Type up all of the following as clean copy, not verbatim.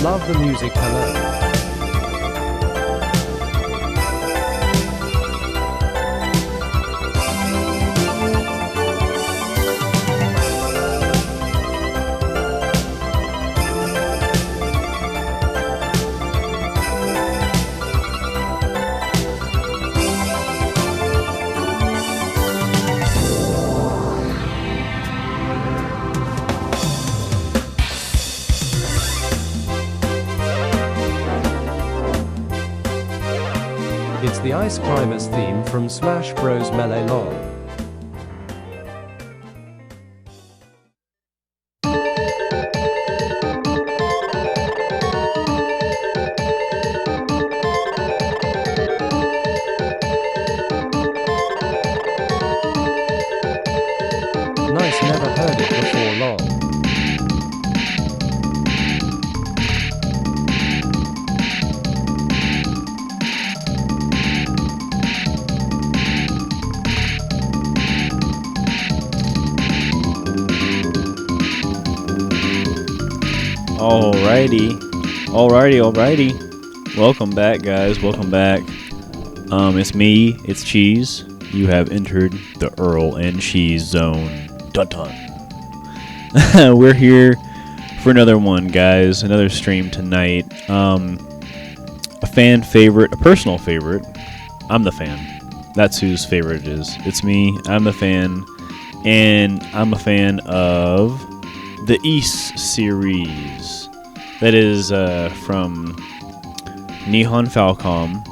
Love the music. Hello. It's the Ice Climbers theme from Smash Bros. Melee LOL. Nice, never heard it before lol. Alrighty. Welcome back, guys. Welcome back. It's me. It's Cheese. You have entered the Earl and Cheese Zone. Dun dun. We're here for another one, guys. Another stream tonight. A fan favorite, a personal favorite. I'm the fan. That's whose favorite it is. It's me. I'm the fan, and I'm a fan of the East series. That is from Nihon Falcom.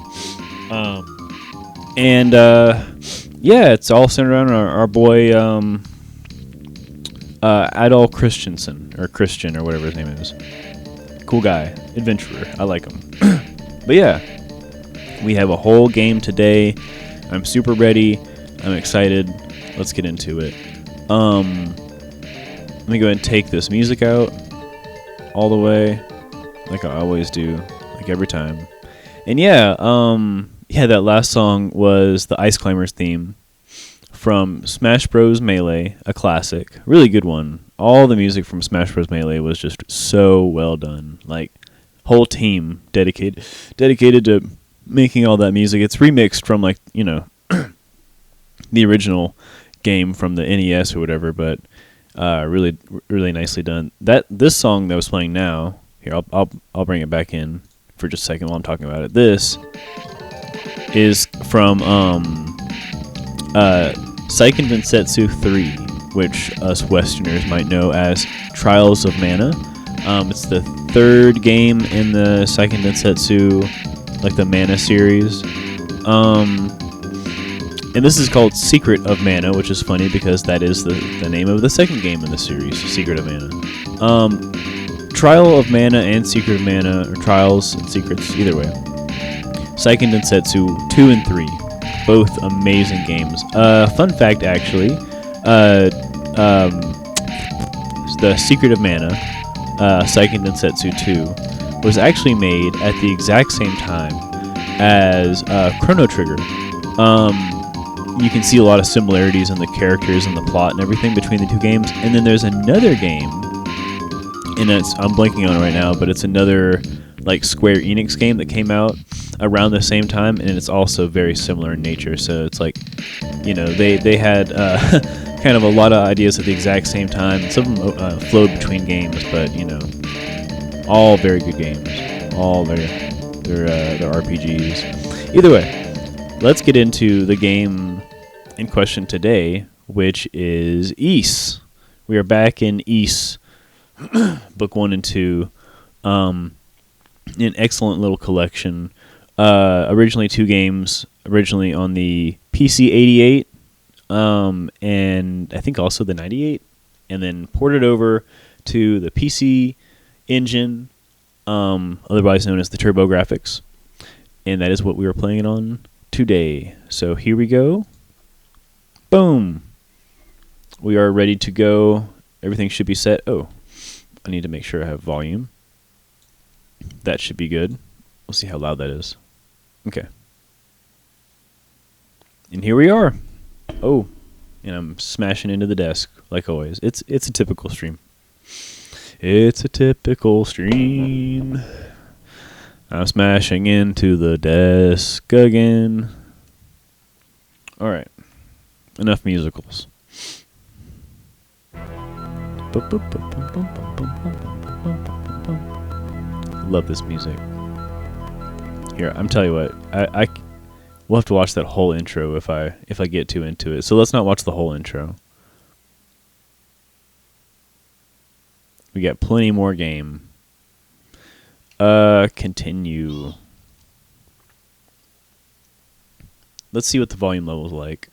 Yeah, it's all centered around our boy Adol Christensen, or Christian, or whatever his name is. Cool guy, adventurer. I like him. But yeah, we have a whole game today. I'm super ready. I'm excited. Let's get into it. Let me go ahead and take this music out all the way, like I always do, like every time. And yeah, that last song was the Ice Climbers theme from Smash Bros. Melee, a classic, really good one. All the music from Smash Bros. Melee was just so well done. Like, whole team dedicated to making all that music. It's remixed from, like, you know, the original game from the NES or whatever, but really nicely done. This song that was playing now, here I'll bring it back in for just a second while I'm talking about it. This is from Seiken Densetsu 3, which us Westerners might know as Trials of Mana. It's the third game in the Seiken Densetsu, like the Mana series. And this is called Secret of Mana, which is funny because that is the name of the second game in the series, Secret of Mana. Trial of Mana and Secret of Mana, or Trials and Secrets, either way. Seiken Densetsu 2 and 3, both amazing games. Fun fact, actually, the Secret of Mana, Seiken Densetsu 2, was actually made at the exact same time as Chrono Trigger. You can see a lot of similarities in the characters and the plot and everything between the two games. And then there's another game, and I'm blanking on it right now, but it's another like Square Enix game that came out around the same time, and it's also very similar in nature. So it's like, you know, they had kind of a lot of ideas at the exact same time. Some of them flowed between games, but you know, all very good games. All they're RPGs. Either way, let's get into the game in question today, which is Ys. We are back in Ys, book 1 and 2. An excellent little collection. Originally 2 games, originally on the PC 88, and I think also the 98, and then ported over to the PC Engine, otherwise known as the TurboGrafx, and that is what we are playing it on today. So here we go. Boom. We are ready to go. Everything should be set. Oh, I need to make sure I have volume. That should be good. We'll see how loud that is. Okay. And here we are. Oh, and I'm smashing into the desk like always. It's a typical stream. It's a typical stream. I'm smashing into the desk again. Alright. Enough musicals. Love this music. Here, I'm telling you what. We'll have to watch that whole intro if I get too into it. So let's not watch the whole intro. We got plenty more game. Continue. Let's see what the volume level's like.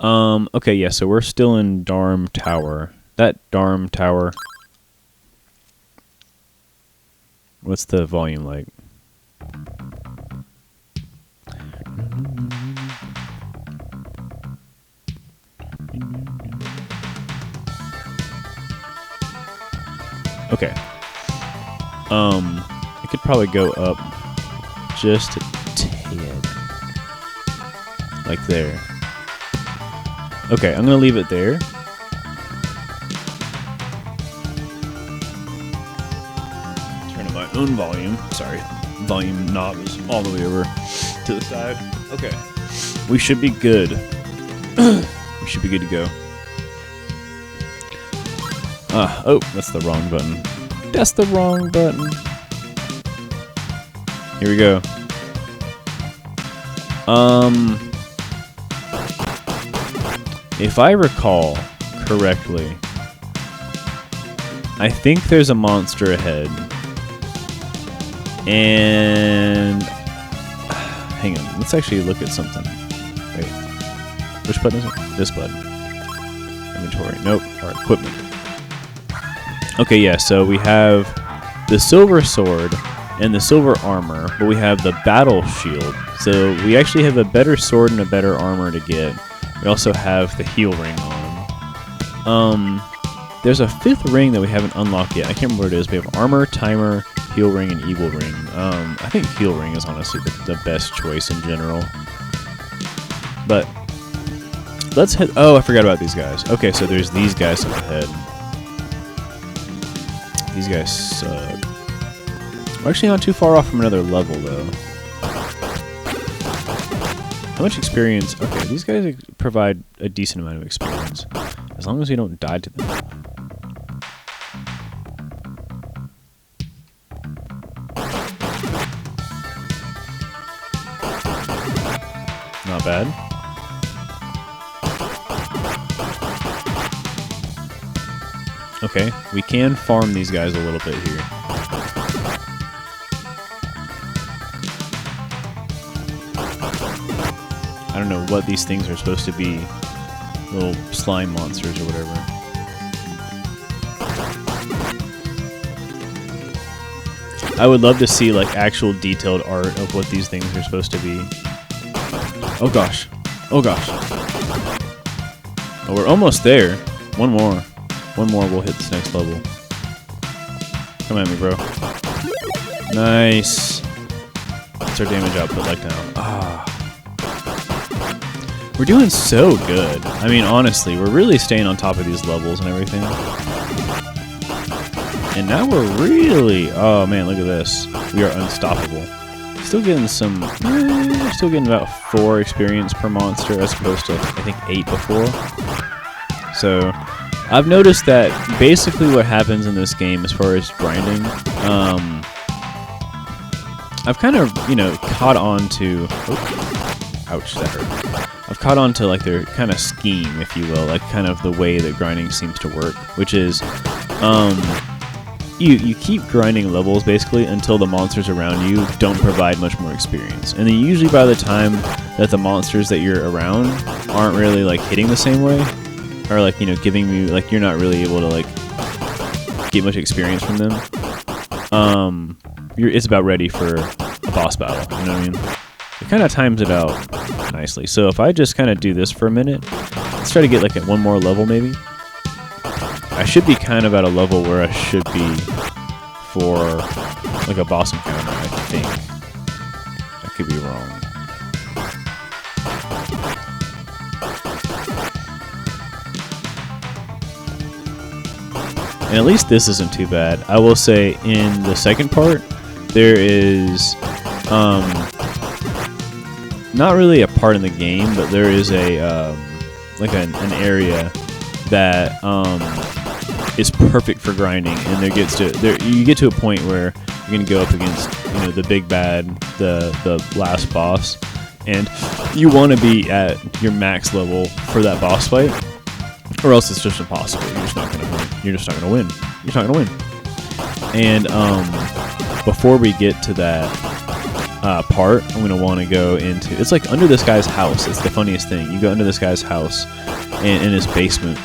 Okay, yeah, so we're still in Darm Tower. That Darm Tower. What's the volume like? Okay. I could probably go up just a tad. Like there. Okay, I'm gonna leave it there. Turn up my own volume. Sorry. Volume knob is all the way over to the side. Okay. We should be good. We should be good to go. Oh, that's the wrong button. That's the wrong button. Here we go. If I recall correctly, I think there's a monster ahead. And hang on, let's actually look at something. Wait. Which button is it? This button. Inventory. Nope. Our equipment. Okay, yeah, so we have the silver sword and the silver armor, but we have the battle shield. So we actually have a better sword and a better armor to get. We also have the heal ring on. There's a 5th ring that we haven't unlocked yet. I can't remember what it is. We have armor, timer, heal ring, and evil ring. I think heal ring is honestly the best choice in general. But let's hit... Oh, I forgot about these guys. Okay, so there's these guys up ahead. These guys suck. We're actually not too far off from another level, though. How much experience? Okay, these guys provide a decent amount of experience. As long as we don't die to them. Not bad. Okay, we can farm these guys a little bit here. I don't know what these things are supposed to be. Little slime monsters or whatever. I would love to see like actual detailed art of what these things are supposed to be. Oh gosh. Oh gosh. Oh, we're almost there. One more. One more, we'll hit this next level. Come at me, bro. Nice. What's our damage output like now? Ah. We're doing so good. I mean, honestly, we're really staying on top of these levels and everything. And now we're really... Oh, man, look at this. We are unstoppable. Still getting some... still getting about 4 experience per monster as opposed to, I think, 8 before. So... I've noticed that basically what happens in this game as far as grinding, I've kind of, caught on to... Oh, ouch, that hurt. I've caught on to, like, their kind of scheme, if you will, like, kind of the way that grinding seems to work, which is, you keep grinding levels, basically, until the monsters around you don't provide much more experience. And then usually by the time that the monsters that you're around aren't really, like, hitting the same way, or like, giving you, like, you're not really able to, like, get much experience from them. It's about ready for a boss battle, you know what I mean? It kind of times it out nicely. So if I just kind of do this for a minute, let's try to get, like, at one more level, maybe. I should be kind of at a level where I should be for, like, a boss encounter, I think. I could be wrong. And at least this isn't too bad. I will say in the second part, there is not really a part in the game, but there is a like an area that is perfect for grinding, and you get to a point where you're gonna go up against the big bad, the last boss, and you want to be at your max level for that boss fight, or else it's just impossible. You're just not gonna win. You're just not gonna win. You're not gonna win. And before we get to that part, I'm gonna want to go into. It's like under this guy's house. It's the funniest thing. You go under this guy's house, and in his basement,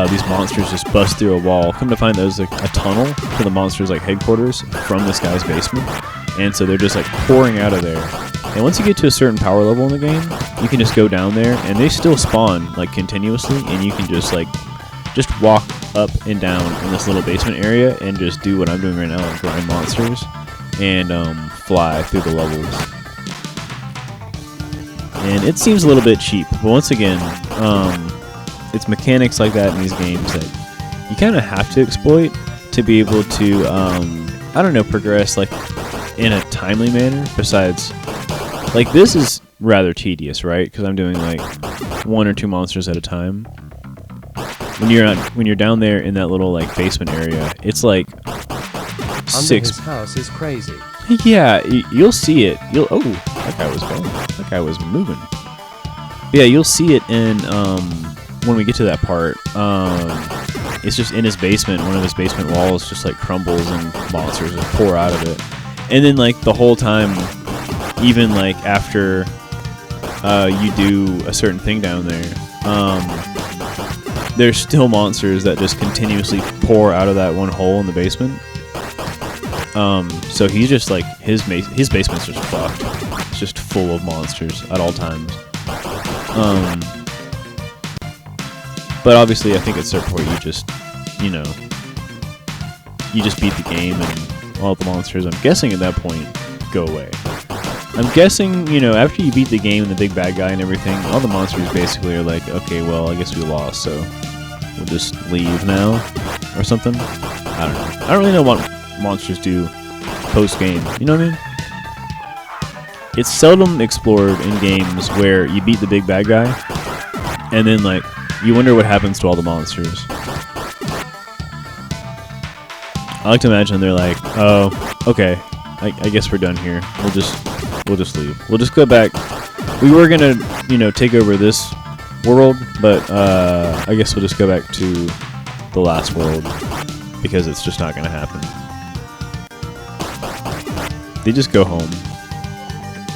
these monsters just bust through a wall. Come to find there's like a tunnel to the monsters' like headquarters from this guy's basement, and so they're just like pouring out of there. And once you get to a certain power level in the game, you can just go down there, and they still spawn like continuously, and you can just walk up and down in this little basement area and just do what I'm doing right now, like grind monsters and fly through the levels. And it seems a little bit cheap, but once again, it's mechanics like that in these games that you kind of have to exploit to be able to, progress like in a timely manner. Besides, like this is rather tedious, right? Because I'm doing like 1 or 2 monsters at a time. When you're down there in that little like basement area, it's like Under his house is crazy. Yeah, you'll see it. That guy was going. That guy was moving. Yeah, you'll see it in when we get to that part. It's just in his basement. One of his basement walls just like crumbles and monsters just pour out of it. And then like the whole time, even like after you do a certain thing down there, there's still monsters that just continuously pour out of that one hole in the basement. So he's just like his basement's just fucked. It's just full of monsters at all times. But obviously, I think at a certain point you just beat the game and all the monsters, I'm guessing at that point, go away. I'm guessing, after you beat the game and the big bad guy and everything, all the monsters basically are like, okay, well, I guess we lost, so we'll just leave now, or something. I don't know. I don't really know what monsters do post-game, you know what I mean? It's seldom explored in games where you beat the big bad guy, and then, like, you wonder what happens to all the monsters. I like to imagine they're like, oh, okay, I guess we're done here. We'll just leave. We'll just go back. We were gonna, take over this world, but I guess we'll just go back to the last world because it's just not gonna happen. They just go home.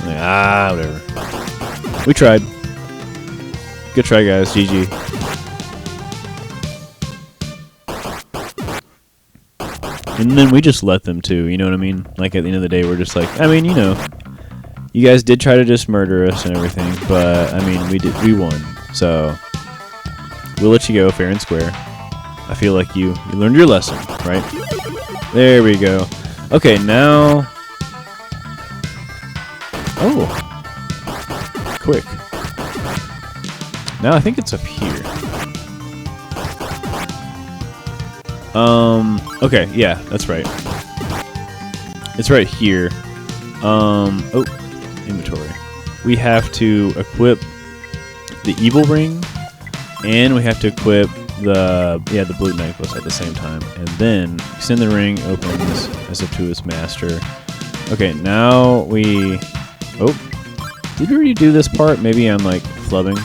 Like, whatever. We tried. Good try, guys. GG. And then we just let them too, you know what I mean? Like at the end of the day, we're just like, you guys did try to just murder us and everything, but we won. So we'll let you go fair and square. I feel like you learned your lesson, right? There we go. Okay, now. Oh, quick. Now I think it's up here. Okay, yeah, that's right. It's right here. Inventory. We have to equip the evil ring, and we have to equip the blue necklace at the same time. And then send the ring opens as if to its master. Okay, now we. Oh, did we already do this part? Maybe I'm like flubbing.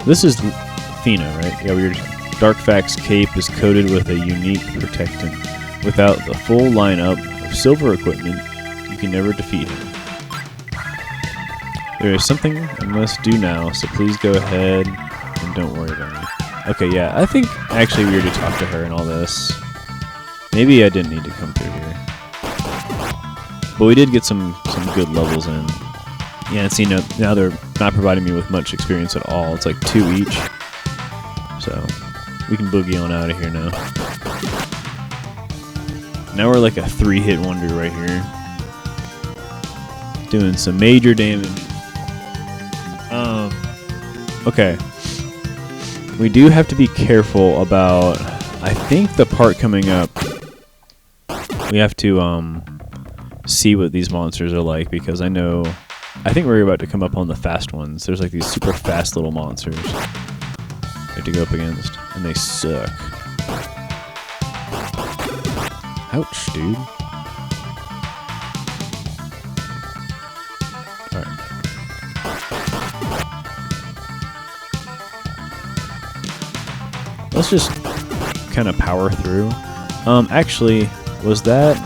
This is Fina, right? Yeah, your Dark Fact's cape is coated with a unique protectant. Without the full lineup of silver equipment, you can never defeat him. There is something I must do now, so please go ahead and don't worry about me. Okay, yeah, I think actually we already talked to her and all this. Maybe I didn't need to come through here. But we did get some good levels in. Yeah, and see, now they're not providing me with much experience at all. It's like 2 each. So, we can boogie on out of here now. Now we're like a 3-hit wonder right here. Doing some major damage. Okay. We do have to be careful about, I think the part coming up, we have to see what these monsters are like, because I think we're about to come up on the fast ones. There's like these super fast little monsters we have to go up against, and they suck. Ouch, dude. Alright. Let's just kind of power through. Actually, was that...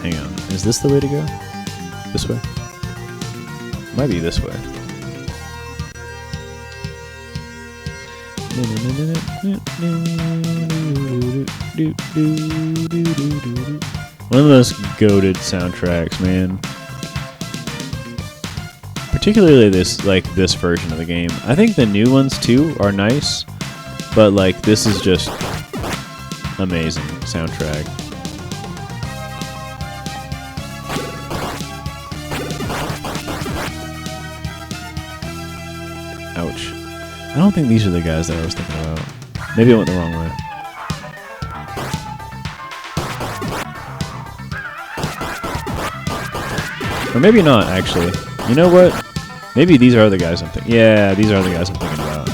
Hang on. Is this the way to go? This way? Might be this way. One of the most goated soundtracks, man. Particularly this version of the game. I think the new ones too are nice, but like this is just amazing soundtrack. Ouch. I don't think these are the guys that I was thinking about. Maybe I went the wrong way. Or maybe not, actually. You know what? Maybe these are the guys I'm thinking. Yeah, these are the guys I'm thinking about.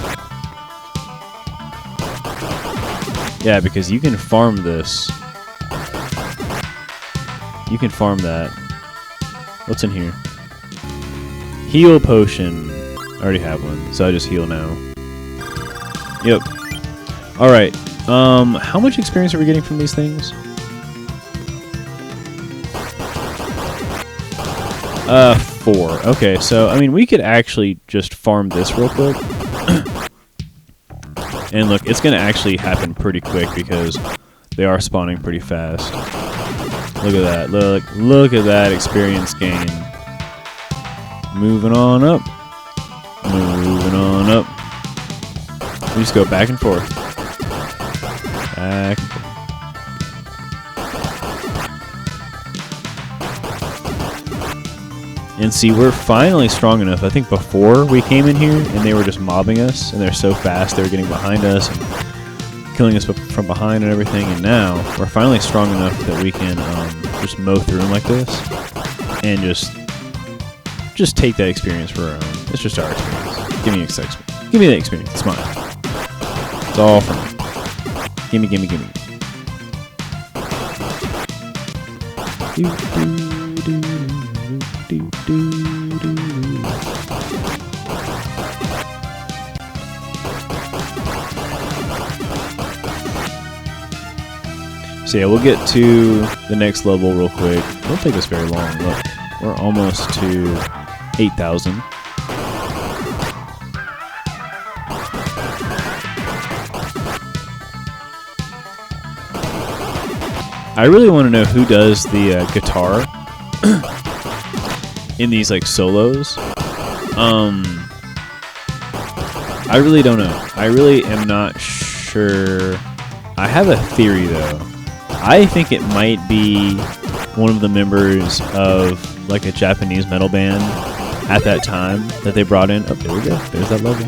Yeah, because you can farm this. You can farm that. What's in here? Heal potion. I already have one, so I just heal now. Yep. Alright. How much experience are we getting from these things? 4. Okay, so, I mean, we could actually just farm this real quick. And look, it's going to actually happen pretty quick because they are spawning pretty fast. Look at that. Look at that experience gain. Moving on up. Moving on up. We just go back and forth. Back and forth. And see, we're finally strong enough. I think before we came in here and they were just mobbing us, and they're so fast, they were getting behind us and killing us from behind and everything. And now we're finally strong enough that we can just mow through them like this and just take that experience for our own. It's just our experience. Give me experience. Give me the experience. It's mine. It's all for me. Gimme, gimme, gimme. So yeah, we'll get to the next level real quick. It won't take us very long. Look, we're almost to 8,000. I really want to know who does the guitar in these like solos. I really don't know. I really am not sure. I have a theory though. I think it might be one of the members of like a Japanese metal band at that time that they brought in. Oh, there we go. There's that level.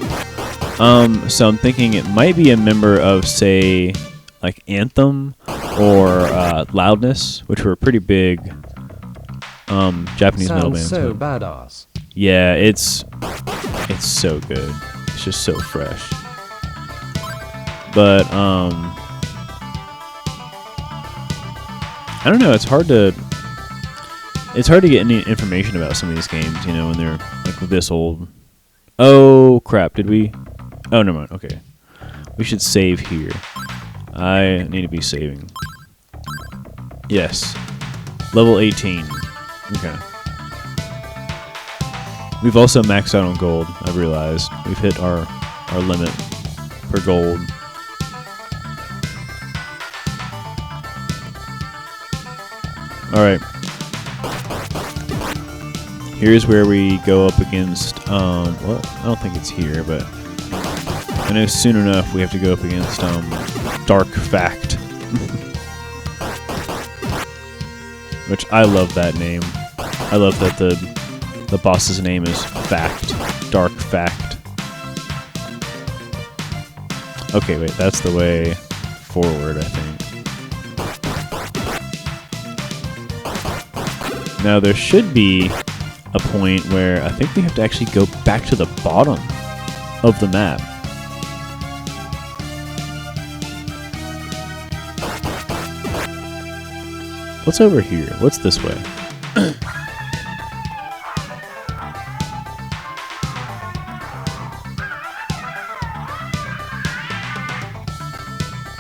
So I'm thinking it might be a member of, say, like Anthem or Loudness, which were pretty big Japanese metal bands. So badass. Yeah, it's so good. It's just so fresh. But I don't know. It's hard to get any information about some of these games, you know, when they're like this old. Oh crap! Did we? Oh, never mind. Okay, we should save here. I need to be saving. Yes, level 18. Okay. We've also maxed out on gold. I've realized we've hit our limit for gold. Alright. Here's where we go up against, well, I don't think it's here, but I know soon enough we have to go up against, Dark Fact. Which, I love that name. I love that the boss's name is Fact. Dark Fact. Okay, wait, that's the way forward, I think. Now, there should be a point where I think we have to actually go back to the bottom of the map. What's over here? What's this way?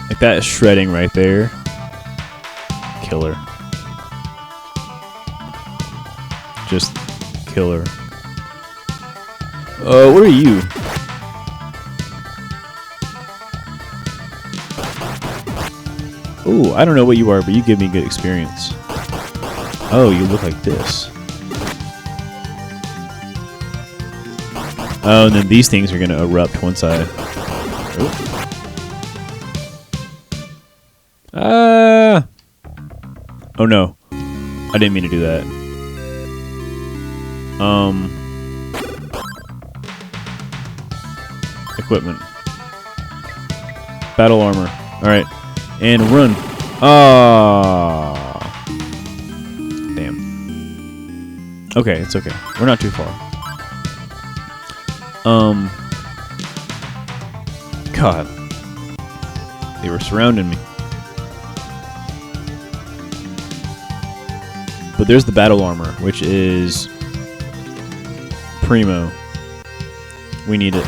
Like that is shredding right there. Killer. Just killer. What are you? Ooh, I don't know what you are, but you give me good experience. Oh, you look like this. Oh, and then these things are going to erupt once I... Oh no. I didn't mean to do that. Equipment. Battle armor. Alright. And run. Ah. Damn. Okay, it's okay. We're not too far. God. They were surrounding me. But there's the battle armor, which is primo. We need it.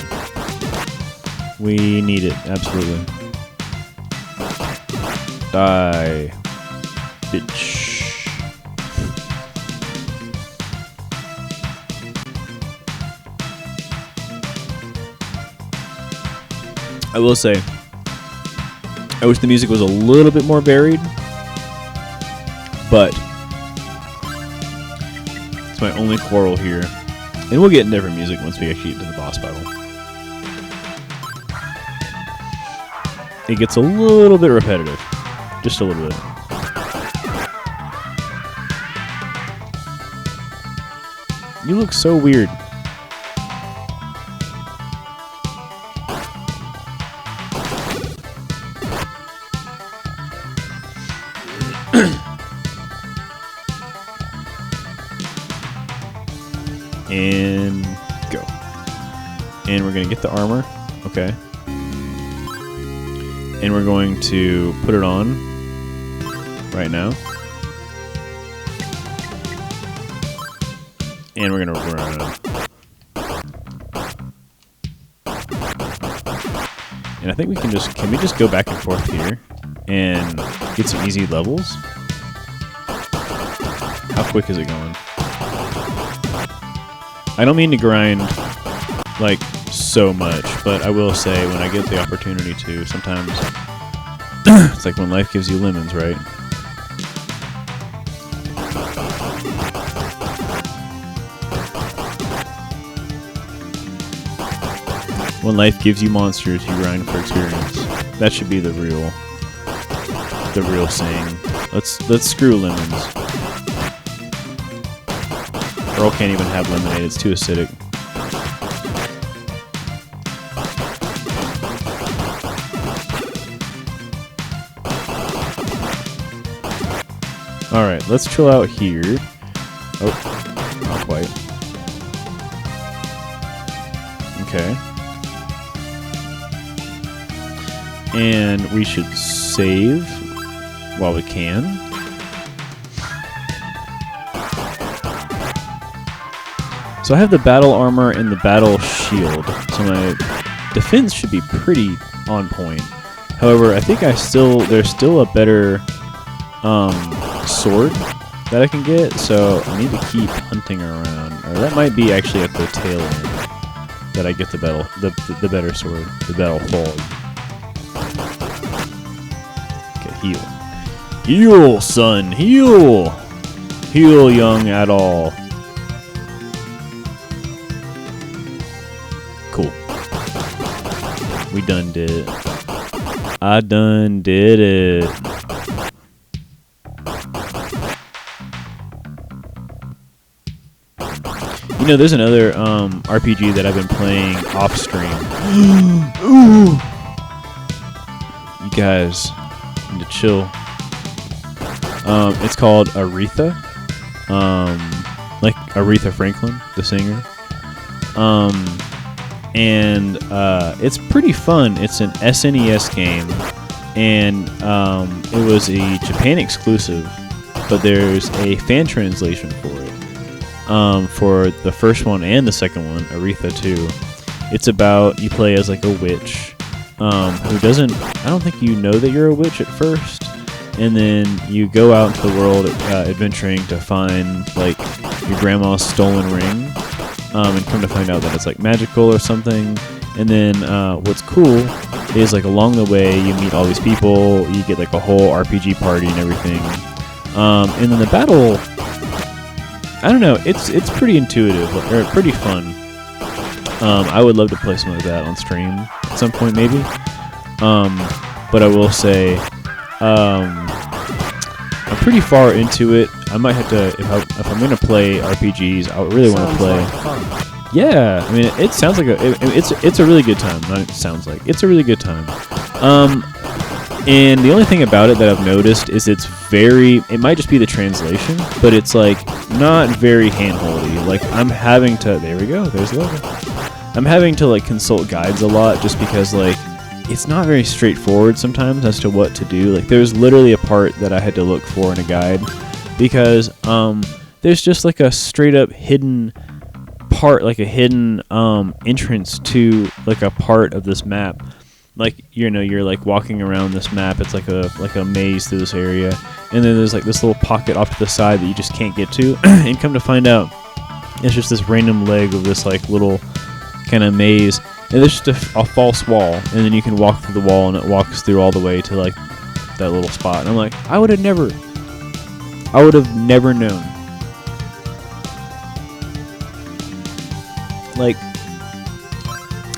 We need it, absolutely. Die, bitch. I will say, I wish the music was a little bit more varied, but it's my only quarrel here. And we'll get different music once we actually get to the boss battle. It gets a little bit repetitive. Just a little bit. You look so weird. And go. And we're going to get the armor. Okay. And we're going to put it on right now. And we're going to run. And I think we can we just go back and forth here and get some easy levels? How quick is it going? I don't mean to grind, like, so much, but I will say when I get the opportunity to, sometimes it's like when life gives you lemons, right? When life gives you monsters, you grind for experience. That should be the real saying. Let's screw lemons. Earl can't even have lemonade, it's too acidic. Alright, let's chill out here. Oh, not quite. Okay. And we should save while we can. So I have the battle armor and the battle shield, so my defense should be pretty on point. However, I think there's still a better sword that I can get, so I need to keep hunting around. Or that might be actually at the tail end that I get the better sword, the battle fog. Okay, heal. Heal, son, heal! Heal, young Adol. Cool. We done did it. I done did it. You know, there's another RPG that I've been playing off stream. Ooh. You guys need to chill. It's called Aretha. Like Aretha Franklin, the singer. And it's pretty fun. It's an SNES game, and it was a Japan exclusive, but there's a fan translation for it. For the first one and the second one, Aretha 2. It's about, you play as like a witch who doesn't, I don't think you know that you're a witch at first, and then you go out into the world adventuring to find like your grandma's stolen ring, and come to find out that it's like magical or something. And then what's cool is like along the way you meet all these people, you get like a whole RPG party and everything. And then the battle, I don't know, it's pretty intuitive, or pretty fun. I would love to play something like that on stream at some point, maybe. But I will say, I'm pretty far into it. I might have to, if I'm gonna play RPGs, I really want to play. Yeah, I mean, it sounds like it's a really good time. Not it sounds like it's a really good time. And the only thing about it that I've noticed is it might just be the translation, but it's like not very handholdy. Like I'm having to, there we go, there's the logo. I'm having to like consult guides a lot just because like it's not very straightforward sometimes as to what to do. Like there's literally a part that I had to look for in a guide because there's just like a straight up hidden part, like a hidden entrance to like a part of this map. Like, you know, you're like walking around this map, it's like a maze through this area, and then there's like this little pocket off to the side that you just can't get to. And come to find out it's just this random leg of this like little kind of maze, and there's just a false wall, and then you can walk through the wall and it walks through all the way to like that little spot. And I'm like, I would have never known. Like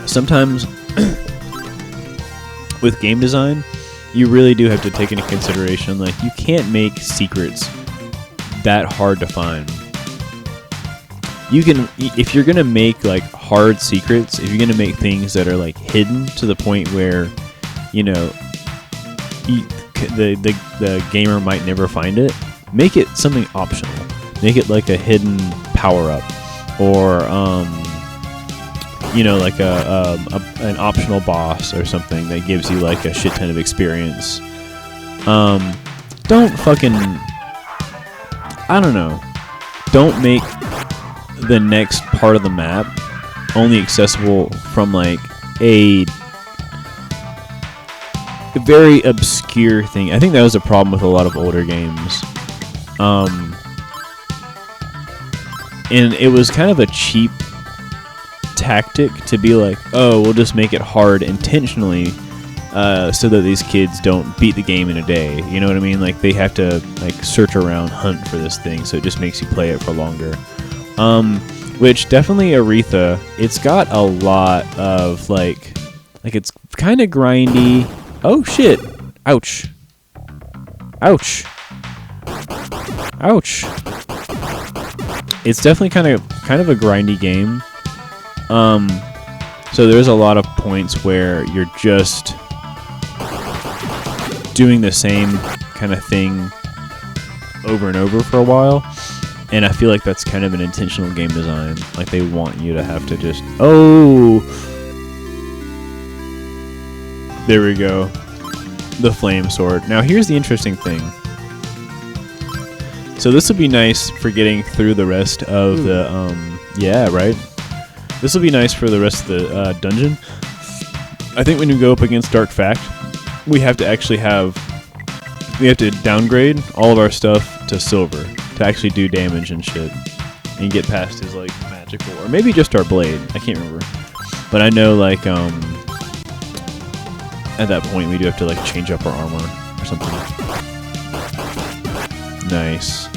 sometimes with game design, you really do have to take into consideration, like, you can't make secrets that hard to find. You can, if you're gonna make like hard secrets, if you're gonna make things that are like hidden to the point where, you know, the gamer might never find it, make it something optional. Make it like a hidden power up, or you know, like an optional boss or something that gives you like a shit ton of experience. Don't fucking, I don't know, don't make the next part of the map only accessible from like a very obscure thing. I think that was a problem with a lot of older games. And it was kind of a cheap tactic to be like, oh, we'll just make it hard intentionally so that these kids don't beat the game in a day. You know what I mean? Like, they have to like search around, hunt for this thing, so it just makes you play it for longer. Which definitely Aretha, it's got a lot of like it's kind of grindy. Oh shit! Ouch! Ouch! Ouch! It's definitely kind of a grindy game. So there's a lot of points where you're just doing the same kind of thing over and over for a while, and I feel like that's kind of an intentional game design. Like, they want you to have to just, oh, there we go, the flame sword. Now here's the interesting thing. So this will be nice for getting through the rest of the yeah, right. This will be nice for the rest of the dungeon. I think when you go up against Dark Fact, we have to downgrade all of our stuff to silver to actually do damage and shit, and get past his like magical, or maybe just our blade. I can't remember, but I know like at that point we do have to like change up our armor or something. Nice.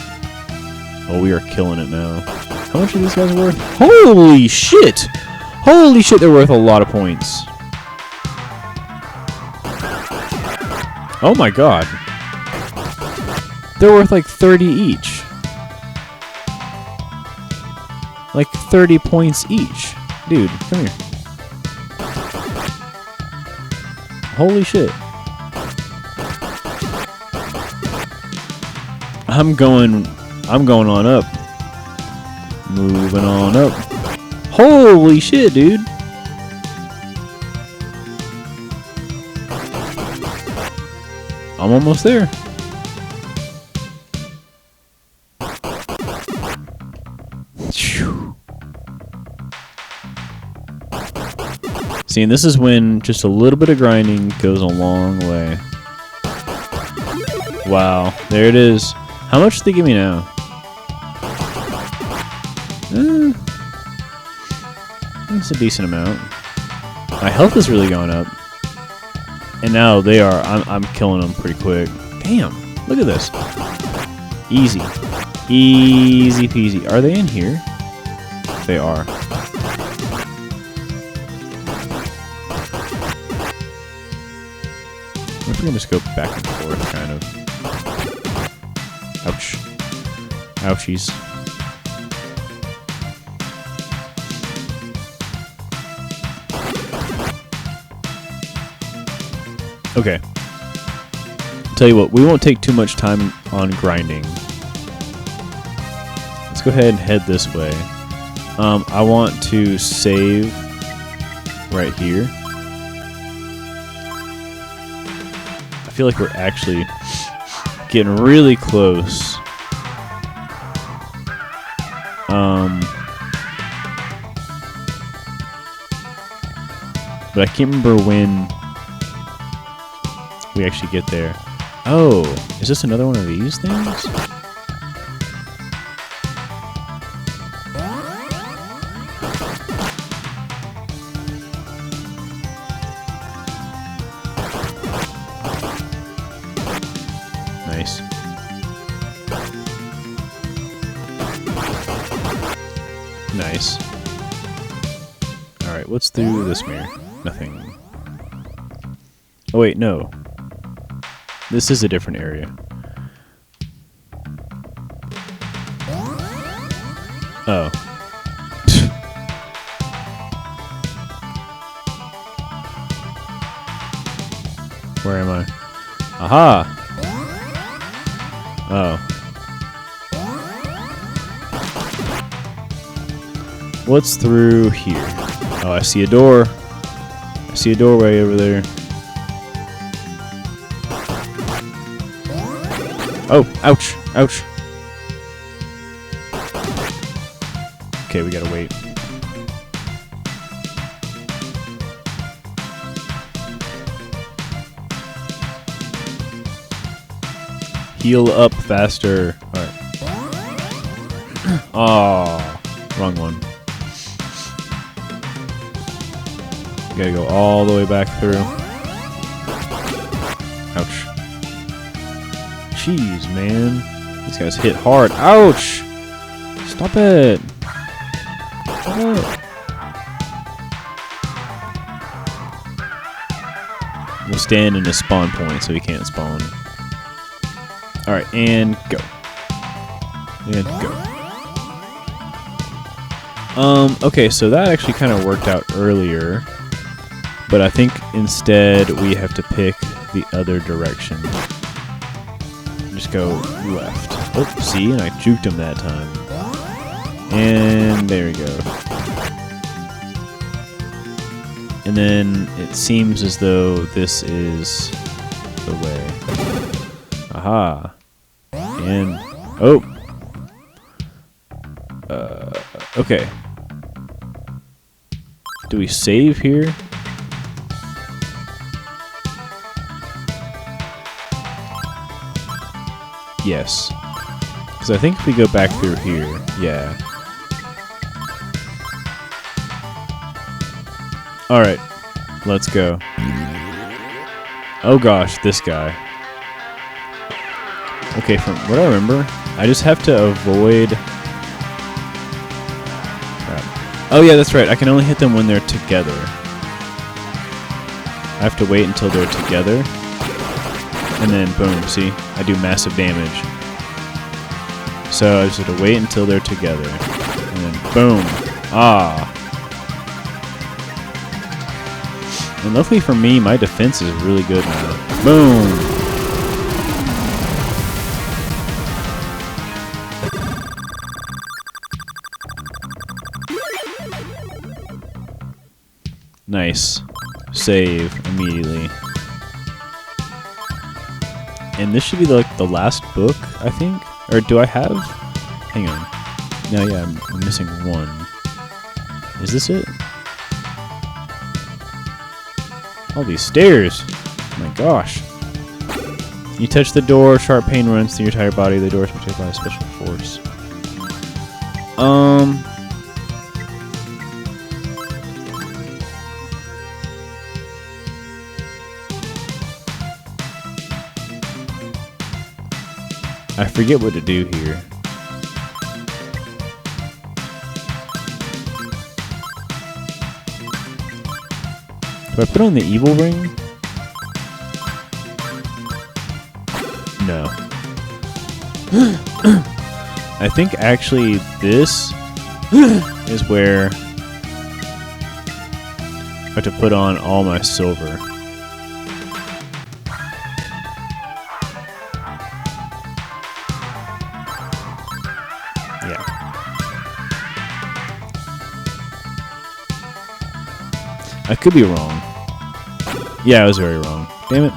Oh, we are killing it now. How much are these guys worth? Holy shit! Holy shit, they're worth a lot of points. Oh my god. They're worth like 30 each. Like 30 points each. Dude, come here. Holy shit. I'm going on up. Moving on up. Holy shit, dude. I'm almost there. See, and this is when just a little bit of grinding goes a long way. Wow, there it is. How much did they give me now? That's a decent amount. My health is really going up. And now they are, I'm killing them pretty quick. Damn, look at this. Easy. Easy peasy. Are they in here? They are. We're gonna just go back and forth, kind of. Ouch. Ouchies. Okay. Tell you what, we won't take too much time on grinding. Let's go ahead and head this way. I want to save right here. I feel like we're actually getting really close. But I can't remember when we actually get there. Oh, is this another one of these things? Nice. Nice. Alright, what's through this mirror? Nothing. Oh wait, no. This is a different area. Oh. Where am I? Aha! Oh. What's through here? Oh, I see a door. I see a doorway over there. Oh, ouch, ouch. Okay, we gotta wait. Heal up faster. Alright. Oh, wrong one. Gotta go all the way back through. Ouch. Jeez, man. These guys hit hard. Ouch! Stop it! Stop it! We'll stand in a spawn point so he can't spawn. Alright, and go. And go. Okay, so that actually kind of worked out earlier. But I think instead we have to pick the other direction. Just go left. Oh, see? And I juked him that time. And there we go. And then it seems as though this is the way. Aha. And... oh! Okay. Do we save here? Yes. Because I think if we go back through here, yeah. Alright, let's go. Oh gosh, this guy. Okay, from what I remember, I just have to avoid... crap. Oh yeah, that's right, I can only hit them when they're together. I have to wait until they're together. And then boom, see? I do massive damage. So I just have to wait until they're together. And then boom. Ah. And luckily for me, my defense is really good now. Boom. save immediately. And this should be like the last book, I think. Or do I have? Hang on. No, yeah, I'm missing one. Is this it? All these stairs. Oh my gosh. You touch the door, sharp pain runs through your entire body. The door is protected by a special force. I forget what to do here. Do I put on the evil ring? No. I think actually this is where I have to put on all my silver. Yeah. I could be wrong. Yeah, I was very wrong. Damn it.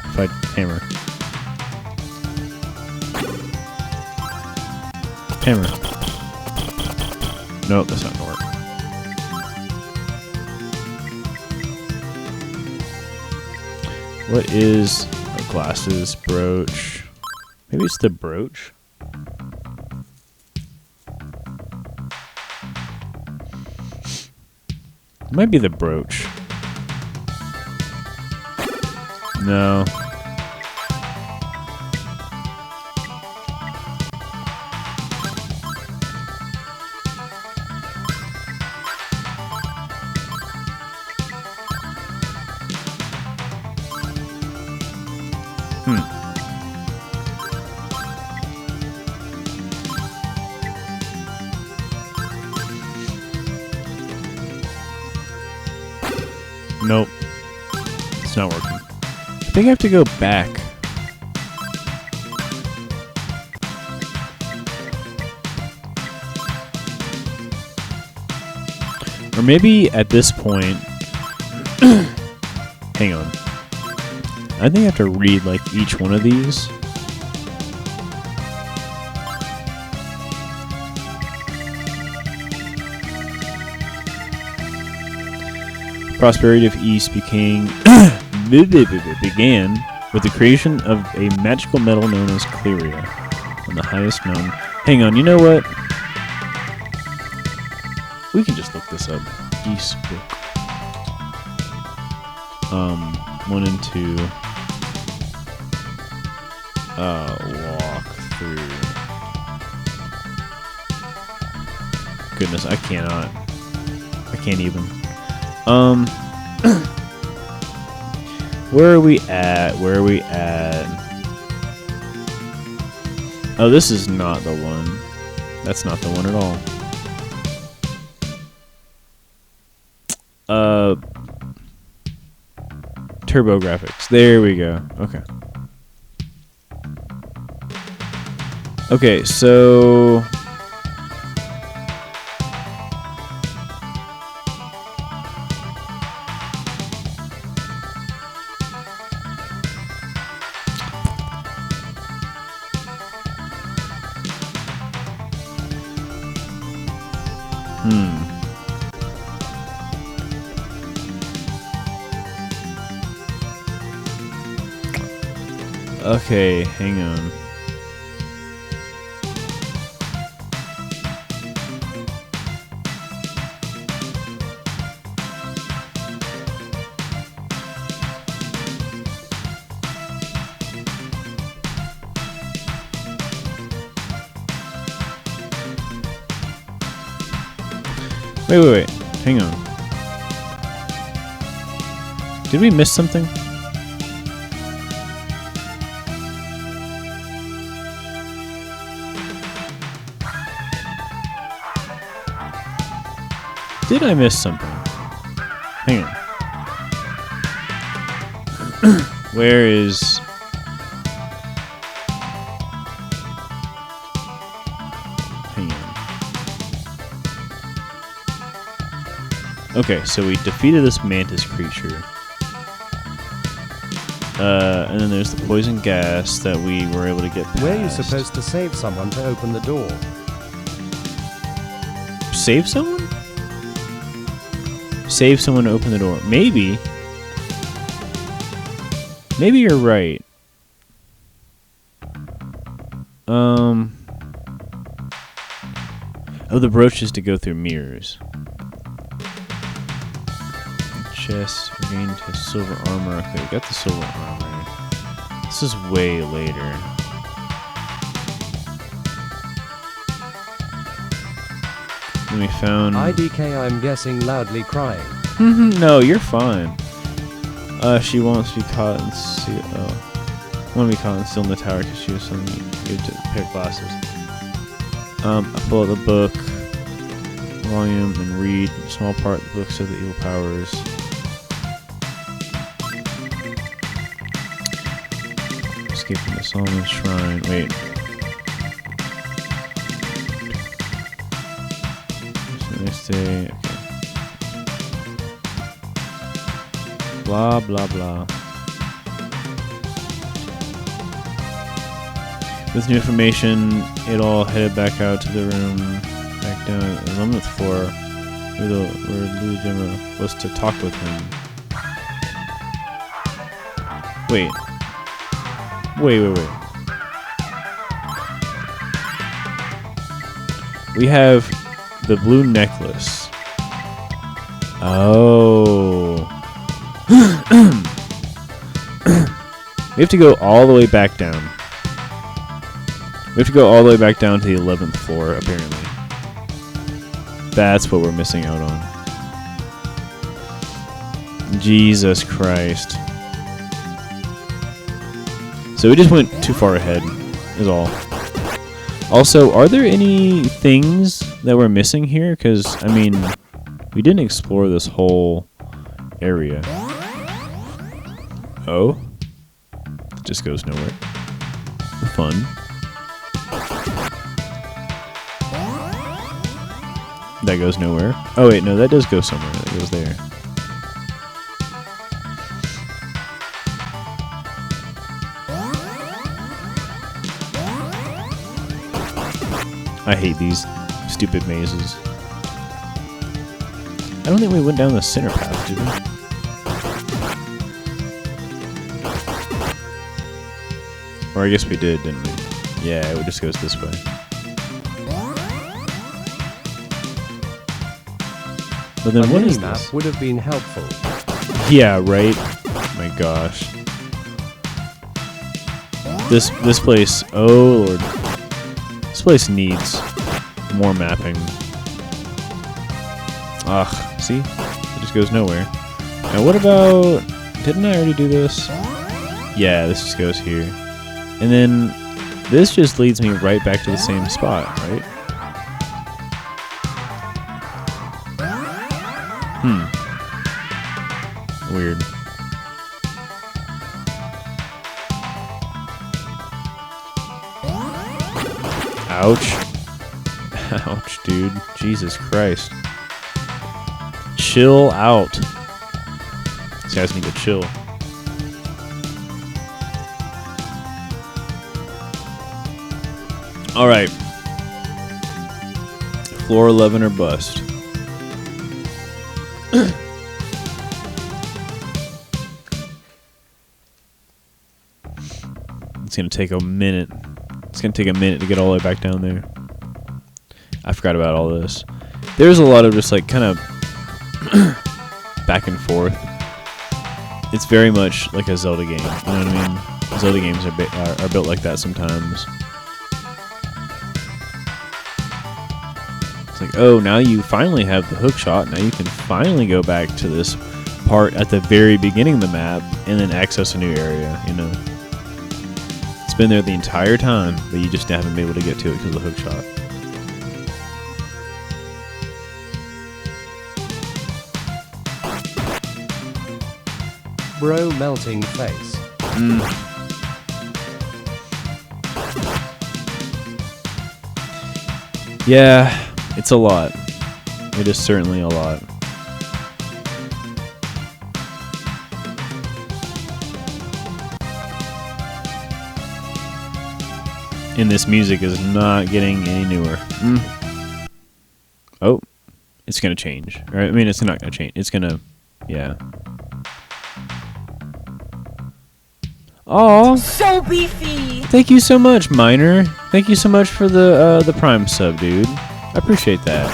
If I hammer. Hammer. Nope, that's not gonna work. What is a glasses brooch? Maybe it's the brooch. It might be the brooch. No. Nope. It's not working. I think I have to go back. Or maybe at this point... Hang on. I think I have to read like each one of these. Prosperity of East began with the creation of a magical metal known as Cleria, and the highest known. Hang on, you know what? We can just look this up. East book. 1 and 2. Walk through. Goodness, I cannot. I can't even. Where are we at? Where are we at? Oh, this is not the one. That's not the one at all. Turbo graphics. There we go. Okay. Okay, so... Okay, hang on. Wait. Hang on. Did we miss something? Did I miss something? Hang on. Where is... Okay, so we defeated this mantis creature. And then there's the poison gas that we were able to get past. Were you supposed to save someone to open the door? Save someone? Save someone to open the door. Maybe. Maybe you're right. Oh, the brooch is to go through mirrors. Chest, regained his silver armor. Okay, we got the silver armor. This is way later. Then we found... IDK, I'm guessing loudly crying. No, you're fine. She wants to be caught and see... Oh. Want to be caught and still in the tower because she was some good pair of glasses. I pull out the book, volume, and read a small part of the books of the evil powers. Escaping the Solomon Shrine. Wait. The next day. Okay. Blah, blah, blah. With new information, it all headed back out to the room, back down at the 11th floor, where Lou Gemma was to talk with him. Wait. We have the blue necklace. Oh. We have to go all the way back down. We have to go all the way back down to the 11th floor, apparently. That's what we're missing out on. Jesus Christ. So we just went too far ahead, is all. Also, are there any things that we're missing here? Because, I mean, we didn't explore this whole area. Oh? It just goes nowhere. Fun. That goes nowhere. Oh wait, no, that does go somewhere. That goes there. I hate these stupid mazes. I don't think we went down the center path, did we? Or I guess we did, didn't we? Yeah, it just goes this way. But then what is map this? would have been helpful. Yeah, right? Oh my gosh. This place, oh lord. This place needs more mapping. Ugh, see? It just goes nowhere. Now what about... Didn't I already do this? Yeah, this just goes here. And then this just leads me right back to the same spot, right? Weird. Ouch. Ouch, dude. Jesus Christ. Chill out. These guys need to chill. Alright. Floor 11 or bust. It's going to take a minute. It's going to take a minute to get all the way back down there. I forgot about all this. There's a lot of just like kind of back and forth. It's very much like a Zelda game. You know what I mean? Zelda games are built like that sometimes. It's like, oh, now you finally have the hook shot. Now you can finally go back to this part at the very beginning of the map and then access a new area, you know? It's been there the entire time, but you just haven't been able to get to it because of the hook shot. Bro melting face. Yeah, it's a lot. It is certainly a lot. And this music is not getting any newer. Oh, it's gonna change. Right? I mean, it's not gonna change. It's gonna, yeah. Oh, So beefy. thank you so much, Miner. Thank you so much for the Prime sub, dude. I appreciate that.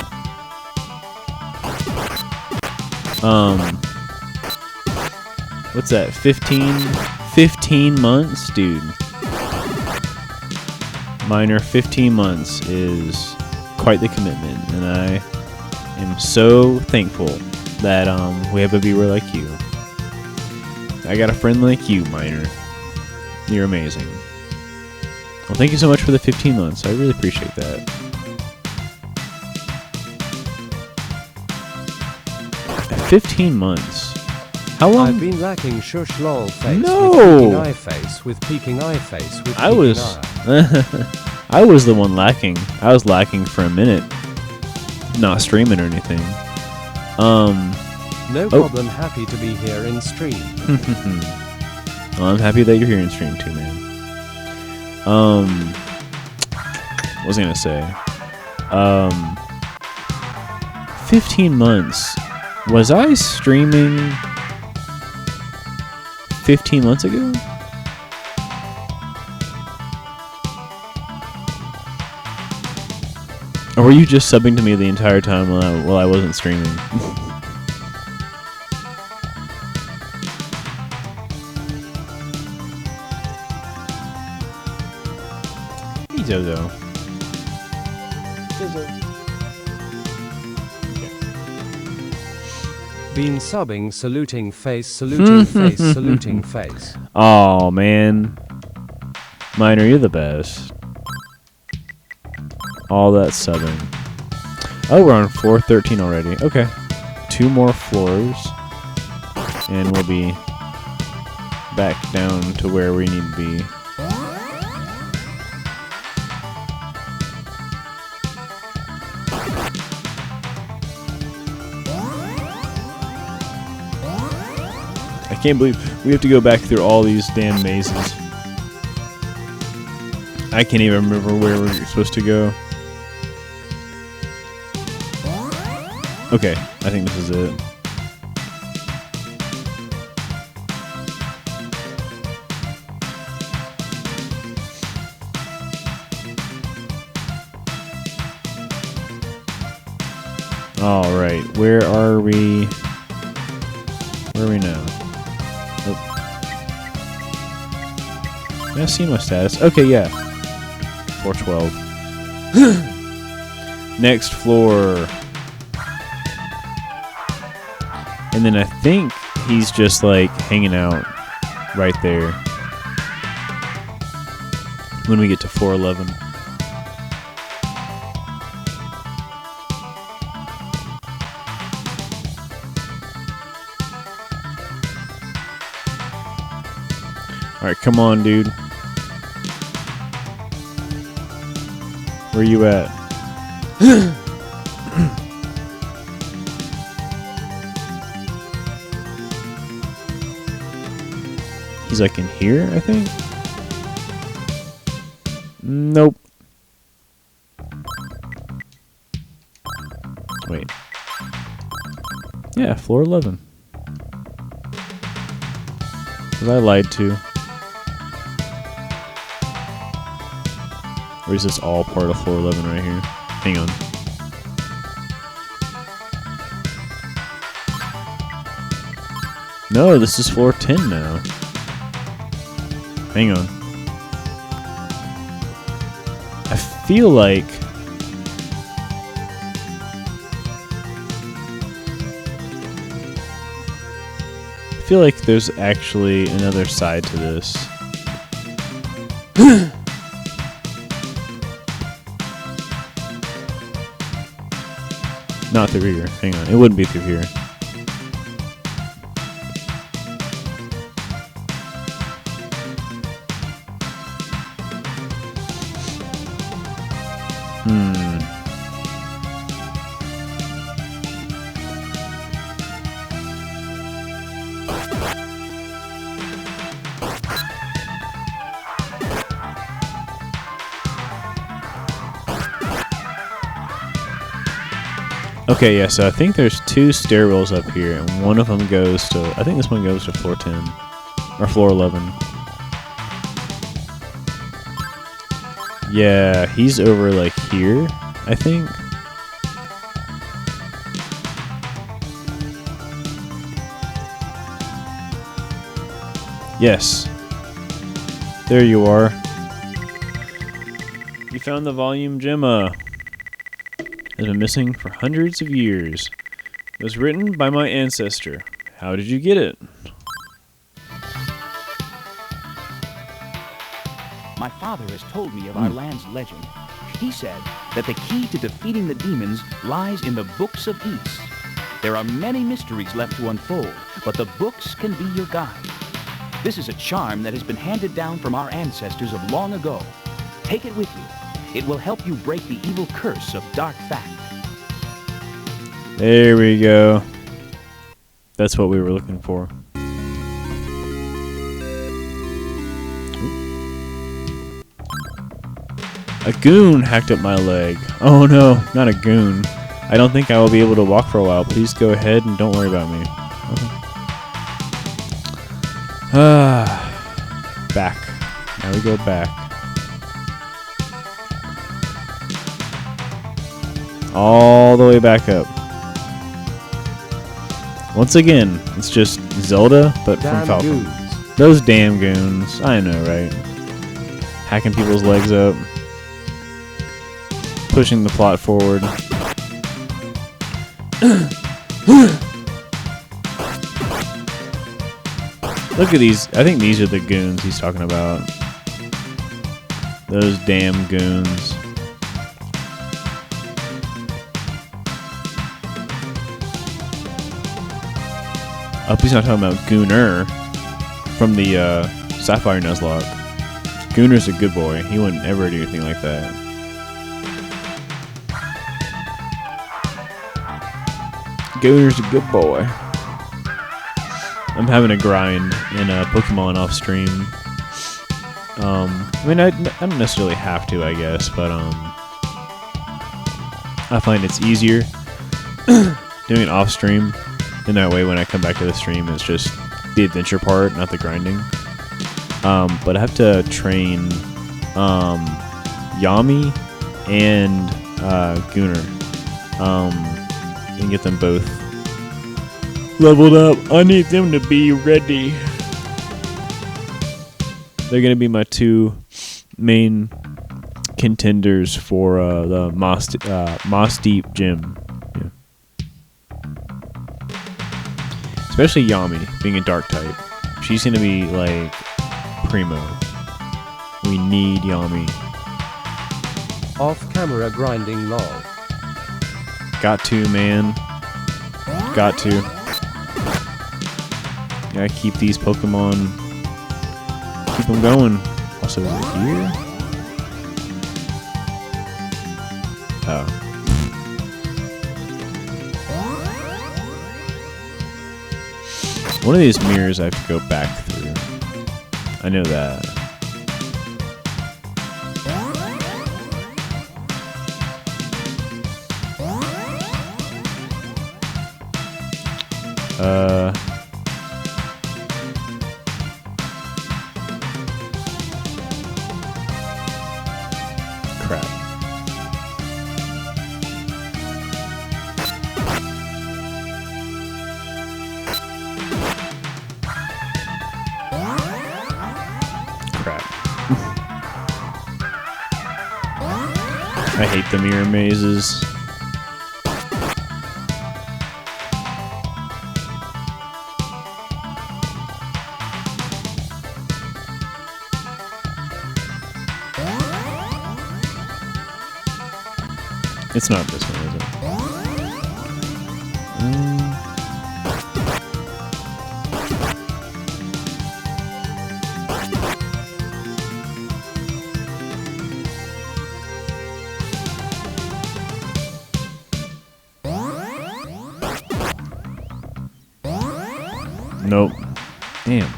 What's that? 15 months, dude. Miner, 15 months is quite the commitment, and I am so thankful that we have a viewer like you. I got a friend like you, Miner. You're amazing. Well, thank you so much for the 15 months. I really appreciate that. 15 months. How long? I've been lacking shush lol face No. with peeking eye face with peeking eye face with I peeking was eye. I was the one lacking. I was lacking for a minute. Not streaming or anything. No problem, happy to be here in stream. Well, I'm happy that you're here in stream too, man. What was I gonna say? 15 months. Was I streaming 15 months ago? Or were you just subbing to me the entire time while I wasn't streaming? Hey, Zozo. Been subbing, saluting face, saluting face, saluting face. Oh man, Miner, you're the best. All that subbing. Oh, we're on floor 13 already. Okay, 2 more floors, and we'll be back down to where we need to be. I can't believe we have to go back through all these damn mazes. I can't even remember where we're supposed to go. Okay, I think this is it. Alright, where are we? Where are we now? Oh. Did I see my status? Okay, yeah. 412. Next floor. And then I think he's just like hanging out right there when we get to 411. Alright, come on, dude. Where you at? He's like in here, I think? Nope. Wait. Yeah, floor 11. Was I lied to? Or is this all part of floor 11 right here? Hang on. No, this is floor 10 now. Hang on. I feel like... there's actually another side to this. Not through here. Hang on. It wouldn't be through here. Okay, yeah, so I think there's 2 stairwells up here, and one of them goes to... I think this one goes to floor 10. Or floor 11. Yeah, he's over, like, here, I think. Yes. There you are. You found the volume Gemma. Has been missing for hundreds of years. It was written by my ancestor. How did you get it? My father has told me of our land's legend. He said that the key to defeating the demons lies in the books of East. There are many mysteries left to unfold, but the books can be your guide. This is a charm that has been handed down from our ancestors of long ago. Take it with you. It will help you break the evil curse of dark fact. There we go. That's what we were looking for. A goon hacked up my leg. Oh no, not a goon. I don't think I will be able to walk for a while. Please go ahead and don't worry about me. Okay. Back. Now we go back. All the way back up. Once again, it's just Zelda, but from Falcon. Goons. Those damn goons. I know, right? Hacking people's legs up. Pushing the plot forward. Look at these. I think these are the goons he's talking about. Those damn goons. I hope he's not talking about Gooner from the Sapphire Nuzlocke. Gooner's a good boy. He wouldn't ever do anything like that. Gooner's a good boy. I'm having a grind in Pokemon off stream. I mean, I don't necessarily have to, I guess, but I find it's easier doing it off stream. And that way, when I come back to the stream, it's just the adventure part, not the grinding. But I have to train Yami and Gooner and get them both leveled up. I need them to be ready. They're going to be my 2 main contenders for the Moss Deep Gym. Yeah. Especially Yami, being a dark type. She's going to be like primo. We need Yami. Off-camera grinding lol. Got to, man. Got to. Gotta keep these Pokemon. Keep them going. Also, is it here? Oh. One of these mirrors I have to go back through. I know that. Crap. Crap. I hate the mirror mazes. It's not this one, is it? Nope. Damn.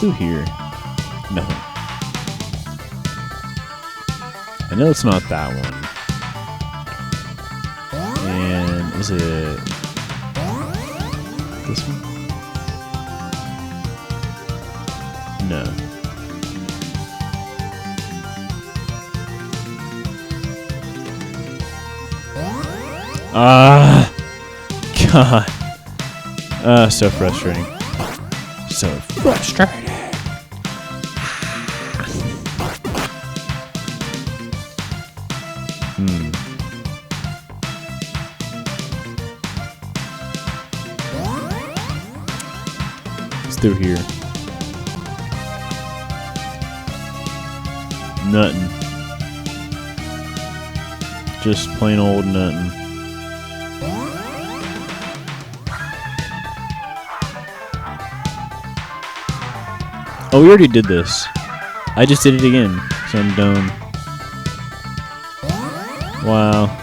through here? Nothing. I know it's not that one. And is it this one? No. Ah, God. So frustrating. So frustrating. It's through here. Nothing. Just plain old nothing. Oh, we already did this. I just did it again, so I'm dumb. Wow.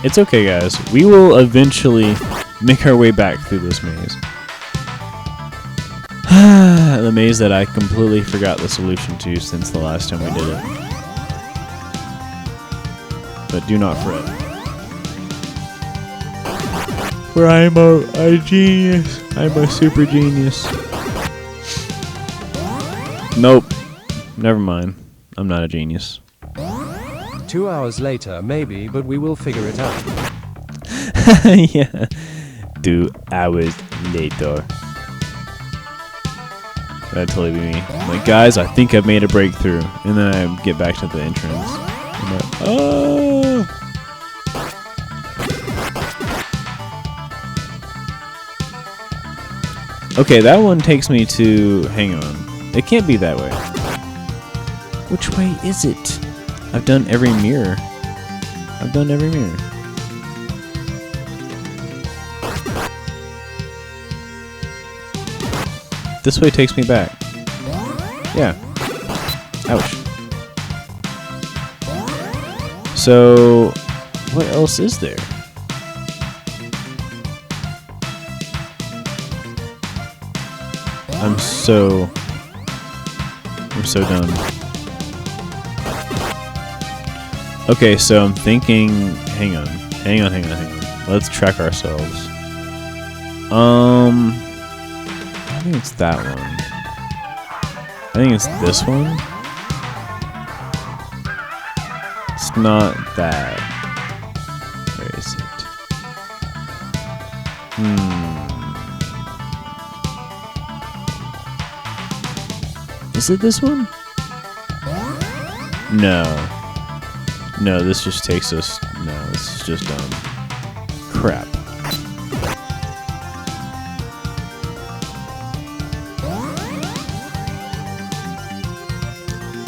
It's okay, guys. We will eventually make our way back through this maze. The maze that I completely forgot the solution to since the last time we did it. But do not fret. For I'm a genius. I'm a super genius. Nope. Never mind. I'm not a genius. 2 hours later, maybe, but we will figure it out. Yeah. 2 hours later. That'd totally be me. I'm like, guys, I think I've made a breakthrough. And then I get back to the entrance. I'm like, oh! Okay, that one takes me to... Hang on. It can't be that way. Which way is it? I've done every mirror. I've done every mirror. This way takes me back. Yeah. Ouch. So, what else is there? I'm so done. Okay, so I'm thinking, hang on. Let's track ourselves. I think it's that one. I think it's this one. It's not that. Where is it? Is it this one? No. No, this just takes us... No, this is just dumb. Crap.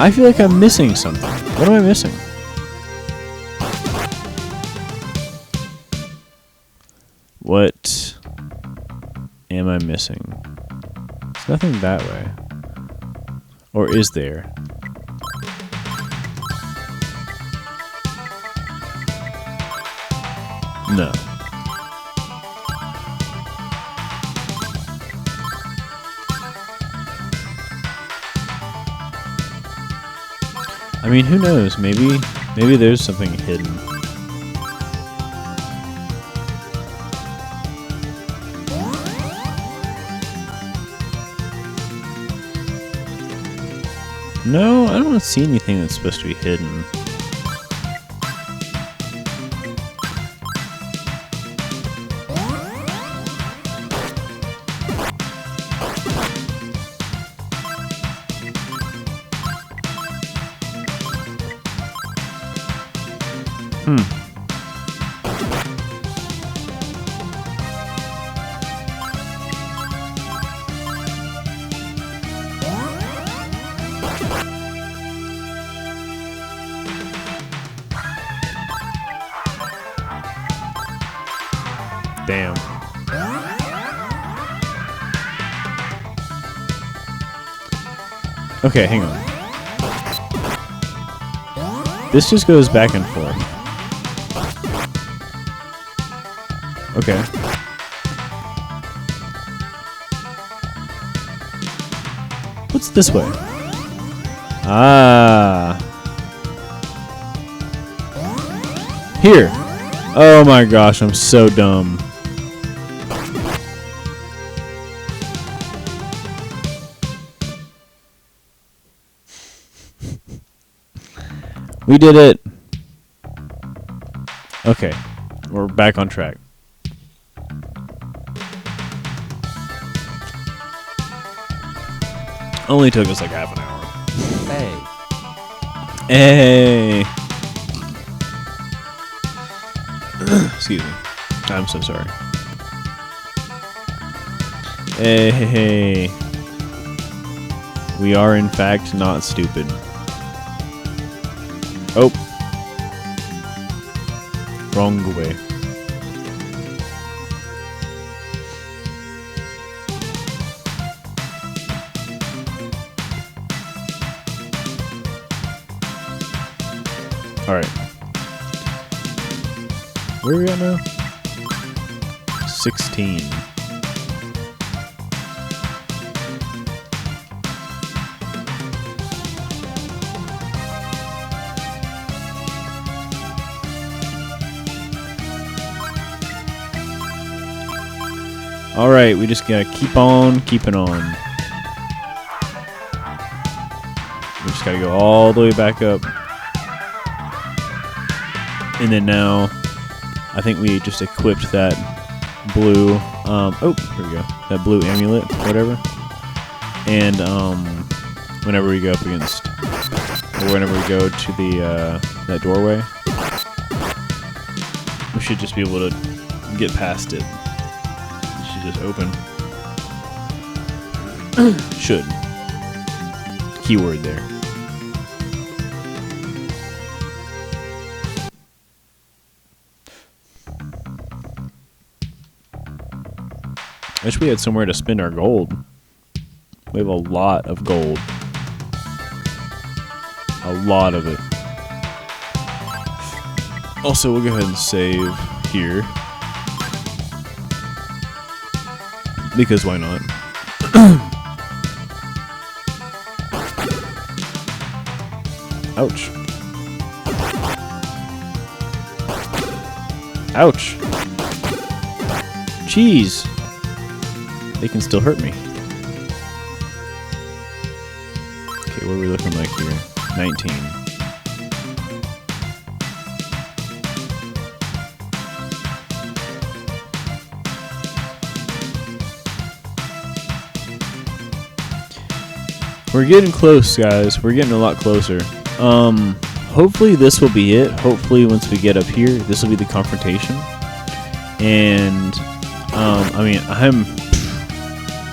I feel like I'm missing something. What am I missing? What am I missing? There's nothing that way. Or is there? No. I mean, who knows? Maybe there's something hidden. No, I don't see anything that's supposed to be hidden. Damn. Okay, hang on. This just goes back and forth. Okay. What's this way? Ah. Here. Oh my gosh, I'm so dumb. We did it. Okay, we're back on track. Only took us like half an hour. Hey. Hey. Excuse me. I'm so sorry. Hey. We are in fact not stupid. Oh. Wrong way. Alright. Where are we at now? 16. Alright, we just gotta keep on keeping on. We just gotta go all the way back up. And then now, I think we just equipped that blue, oh, here we go. That blue amulet, whatever. And, whenever we go up against, or whenever we go to the, that doorway, we should just be able to get past it. It should just open. Should. Keyword there. I wish we had somewhere to spend our gold. We have a lot of gold. A lot of it. Also, we'll go ahead and save here. Because why not? Ouch. Ouch. Jeez. They can still hurt me. Okay, what are we looking like here? 19. We're getting close, guys. We're getting a lot closer. Hopefully this will be it. Hopefully once we get up here, this will be the confrontation. And, I mean, I'm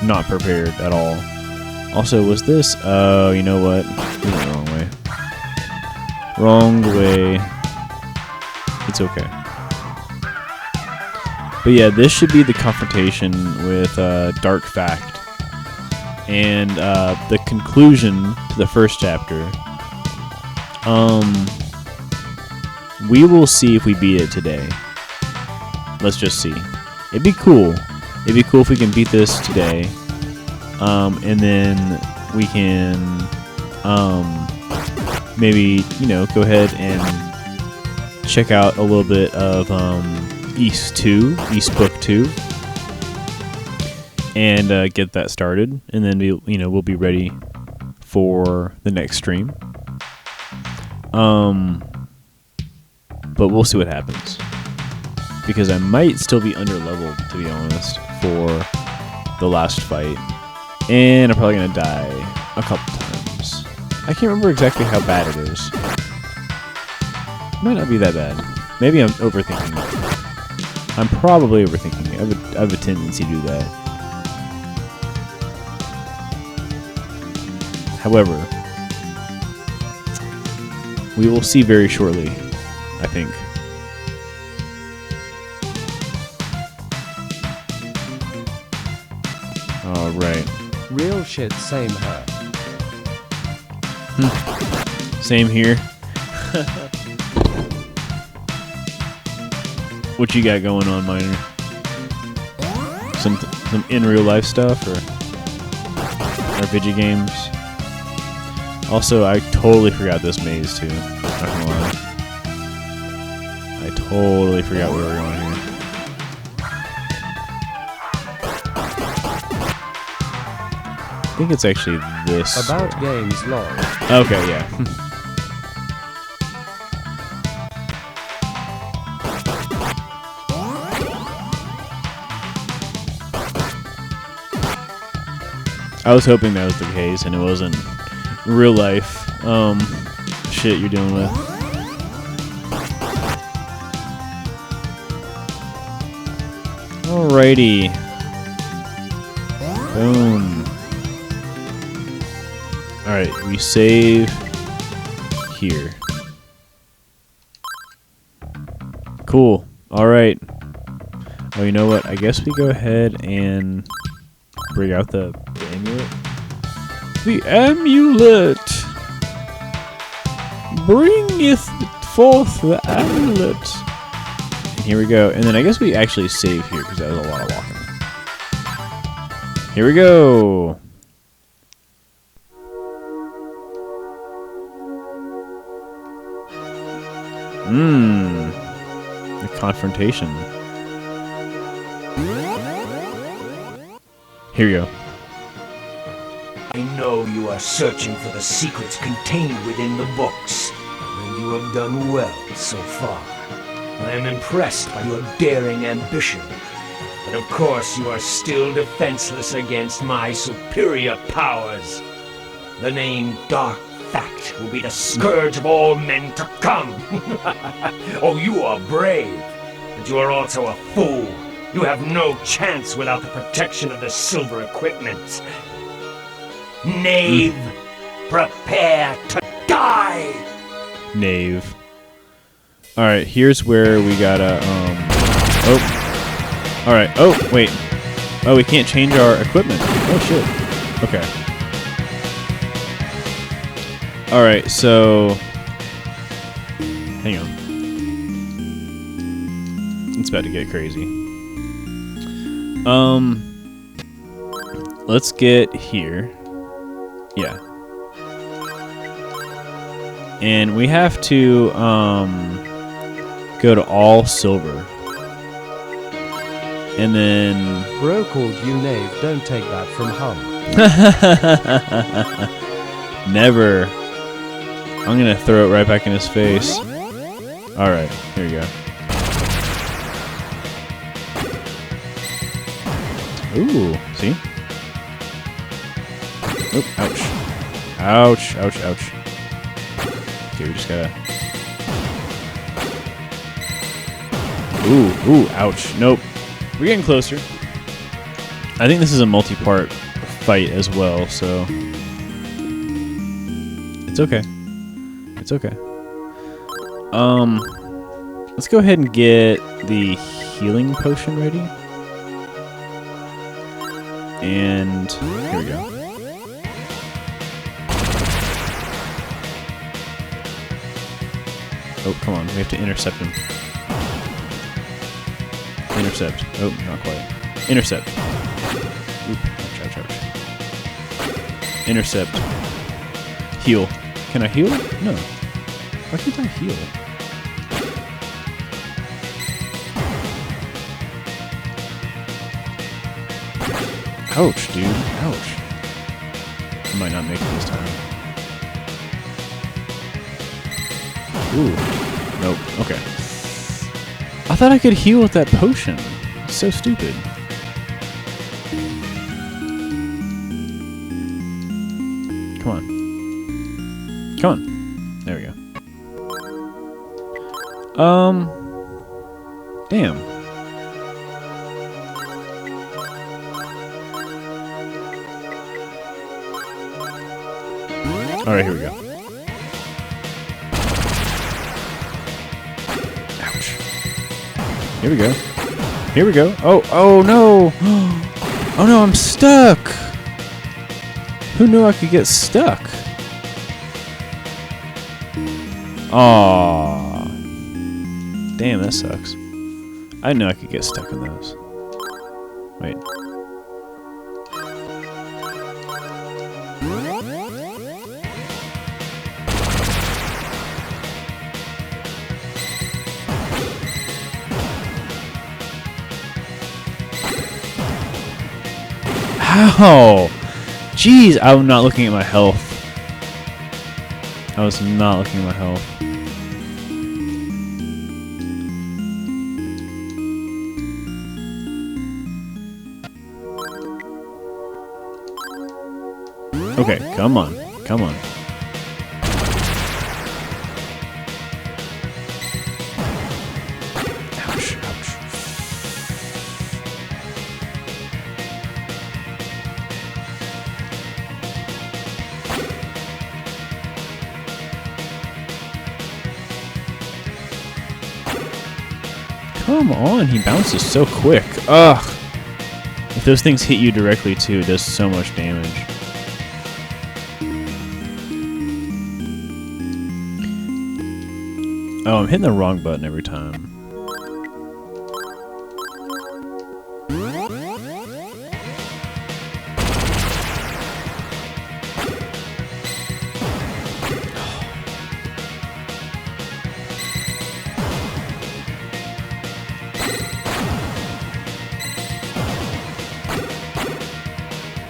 not prepared at all. Also, was this? Oh, you know what? We went the wrong way. Wrong way. It's okay. But yeah, this should be the confrontation with Dark Fact. And the conclusion to the first chapter. We will see if we beat it today. Let's just see. It'd be cool. It'd be cool if we can beat this today. And then we can maybe, you know, go ahead and check out a little bit of East Book 2. And get that started. And then, we'll be ready for the next stream. But we'll see what happens. Because I might still be under-leveled, to be honest, for the last fight. And I'm probably going to die a couple times. I can't remember exactly how bad it is. It might not be that bad. Maybe I'm overthinking it. I'm probably overthinking it. I have a tendency to do that. However, we will see very shortly, I think. Alright. Real shit, same her. Same here. What you got going on, Miner? Some in real life stuff or video games? Also, I totally forgot this maze too. Not gonna lie. I totally forgot where we were going here. I think it's actually this. About games log. Okay, yeah. I was hoping that was the case and it wasn't real life shit you're dealing with. Alrighty. Boom. Alright, we save here. Cool. Alright. Oh, you know what? I guess we go ahead and bring out the amulet. The amulet! Bringeth forth the amulet. And here we go. And then I guess we actually save here because that was a lot of walking. Here we go. The confrontation. Here we go. I know you are searching for the secrets contained within the books, and you have done well so far. I am impressed by your daring ambition, but of course you are still defenseless against my superior powers. The name Dark Fact will be the scourge of all men to come. Oh, you are brave, but you are also a fool. You have no chance without the protection of the silver equipment. Knave, prepare to die! Knave. Alright, here's where we gotta, oh. Alright, oh, wait. Oh, we can't change our equipment. Oh, shit. Okay. Alright, so... Hang on. It's about to get crazy. Let's get here. Yeah. And we have to, go to all silver. And then... Bro called you knave, don't take that from hum. Never. I'm gonna throw it right back in his face. Alright, here we go. Ooh, see? Oh, ouch. Ouch, ouch, ouch. Okay, we just gotta... Ooh, ouch. Nope. We're getting closer. I think this is a multi-part fight as well, so... It's okay. It's okay. Let's go ahead and get the healing potion ready. And here we go. Oh, come on. We have to intercept him. Intercept. Oh, not quite. Intercept. Oop. Ouch, ouch, ouch. Intercept. Heal. Can I heal? No. Why can't I heal? Ouch, dude. Ouch. I might not make it this time. Ooh. Nope. Okay. I thought I could heal with that potion. It's so stupid. Come on. Come on. There we go. Damn. Alright, here we go. Ouch. Here we go. Here we go. Oh no! Oh no, I'm stuck! Who knew I could get stuck? Aww. Damn, that sucks. I didn't know I could get stuck in those. Wait. Ow! Jeez, I'm not looking at my health. I was not looking at my health. Okay, come on. Come on. Ouch, ouch. Come on, he bounces so quick. Ugh. If those things hit you directly too, it does so much damage. Oh, I'm hitting the wrong button every time.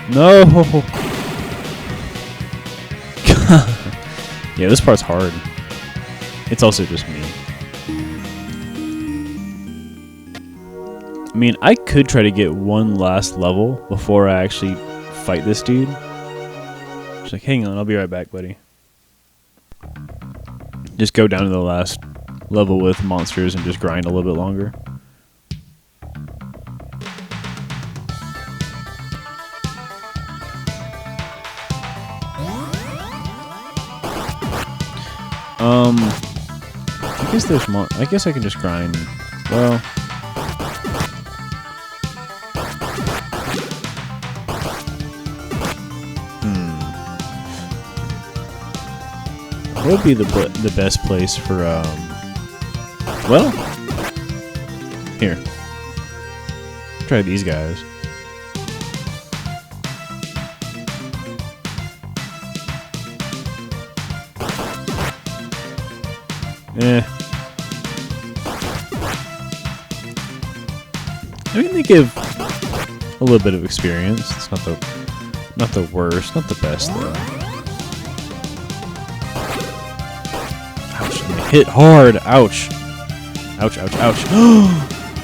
No! Yeah, this part's hard. It's also just me. I mean, I could try to get one last level before I actually fight this dude. Just like, hang on, I'll be right back, buddy. Just go down to the last level with monsters and just grind a little bit longer. I guess there's more. I guess I can just grind. Well, what would be the best place for well, here. Try these guys. I mean, they give a little bit of experience. It's not the worst, not the best though. Ouch! And they hit hard. Ouch! Ouch! Ouch! Ouch!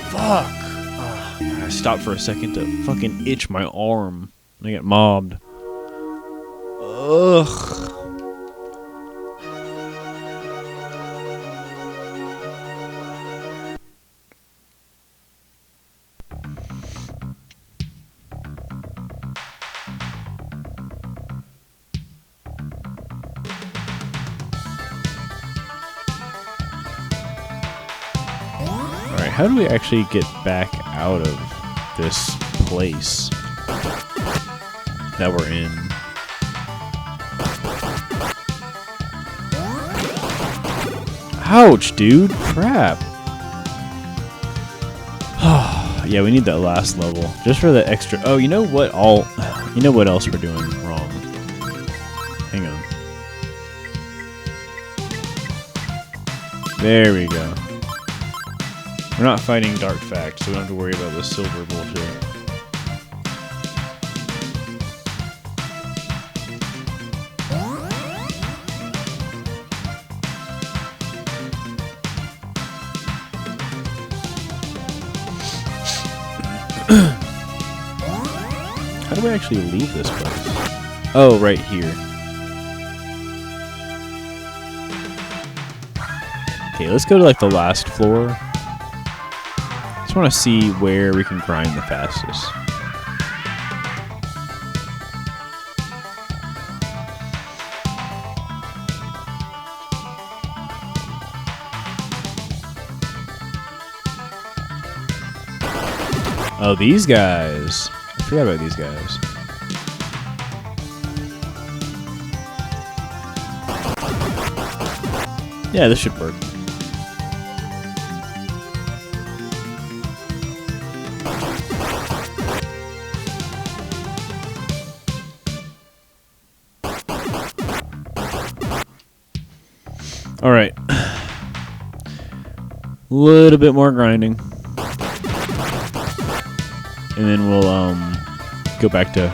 Fuck! I stopped for a second to fucking itch my arm. And I get mobbed. Ugh. Alright, how do we actually get back out of this place that we're in? Ouch, dude. Crap. Yeah, we need that last level. Just for the extra... Oh, you know what You know what else we're doing wrong? Hang on. There we go. We're not fighting Dark Fact, so we don't have to worry about this silver bullshit. How do we actually leave this place? Oh, right here. Okay, let's go to like the last floor. Just want to see where we can grind the fastest. Oh, these guys. I forgot about these guys. Yeah, this should work. All right. Little bit more grinding. And then we'll go back to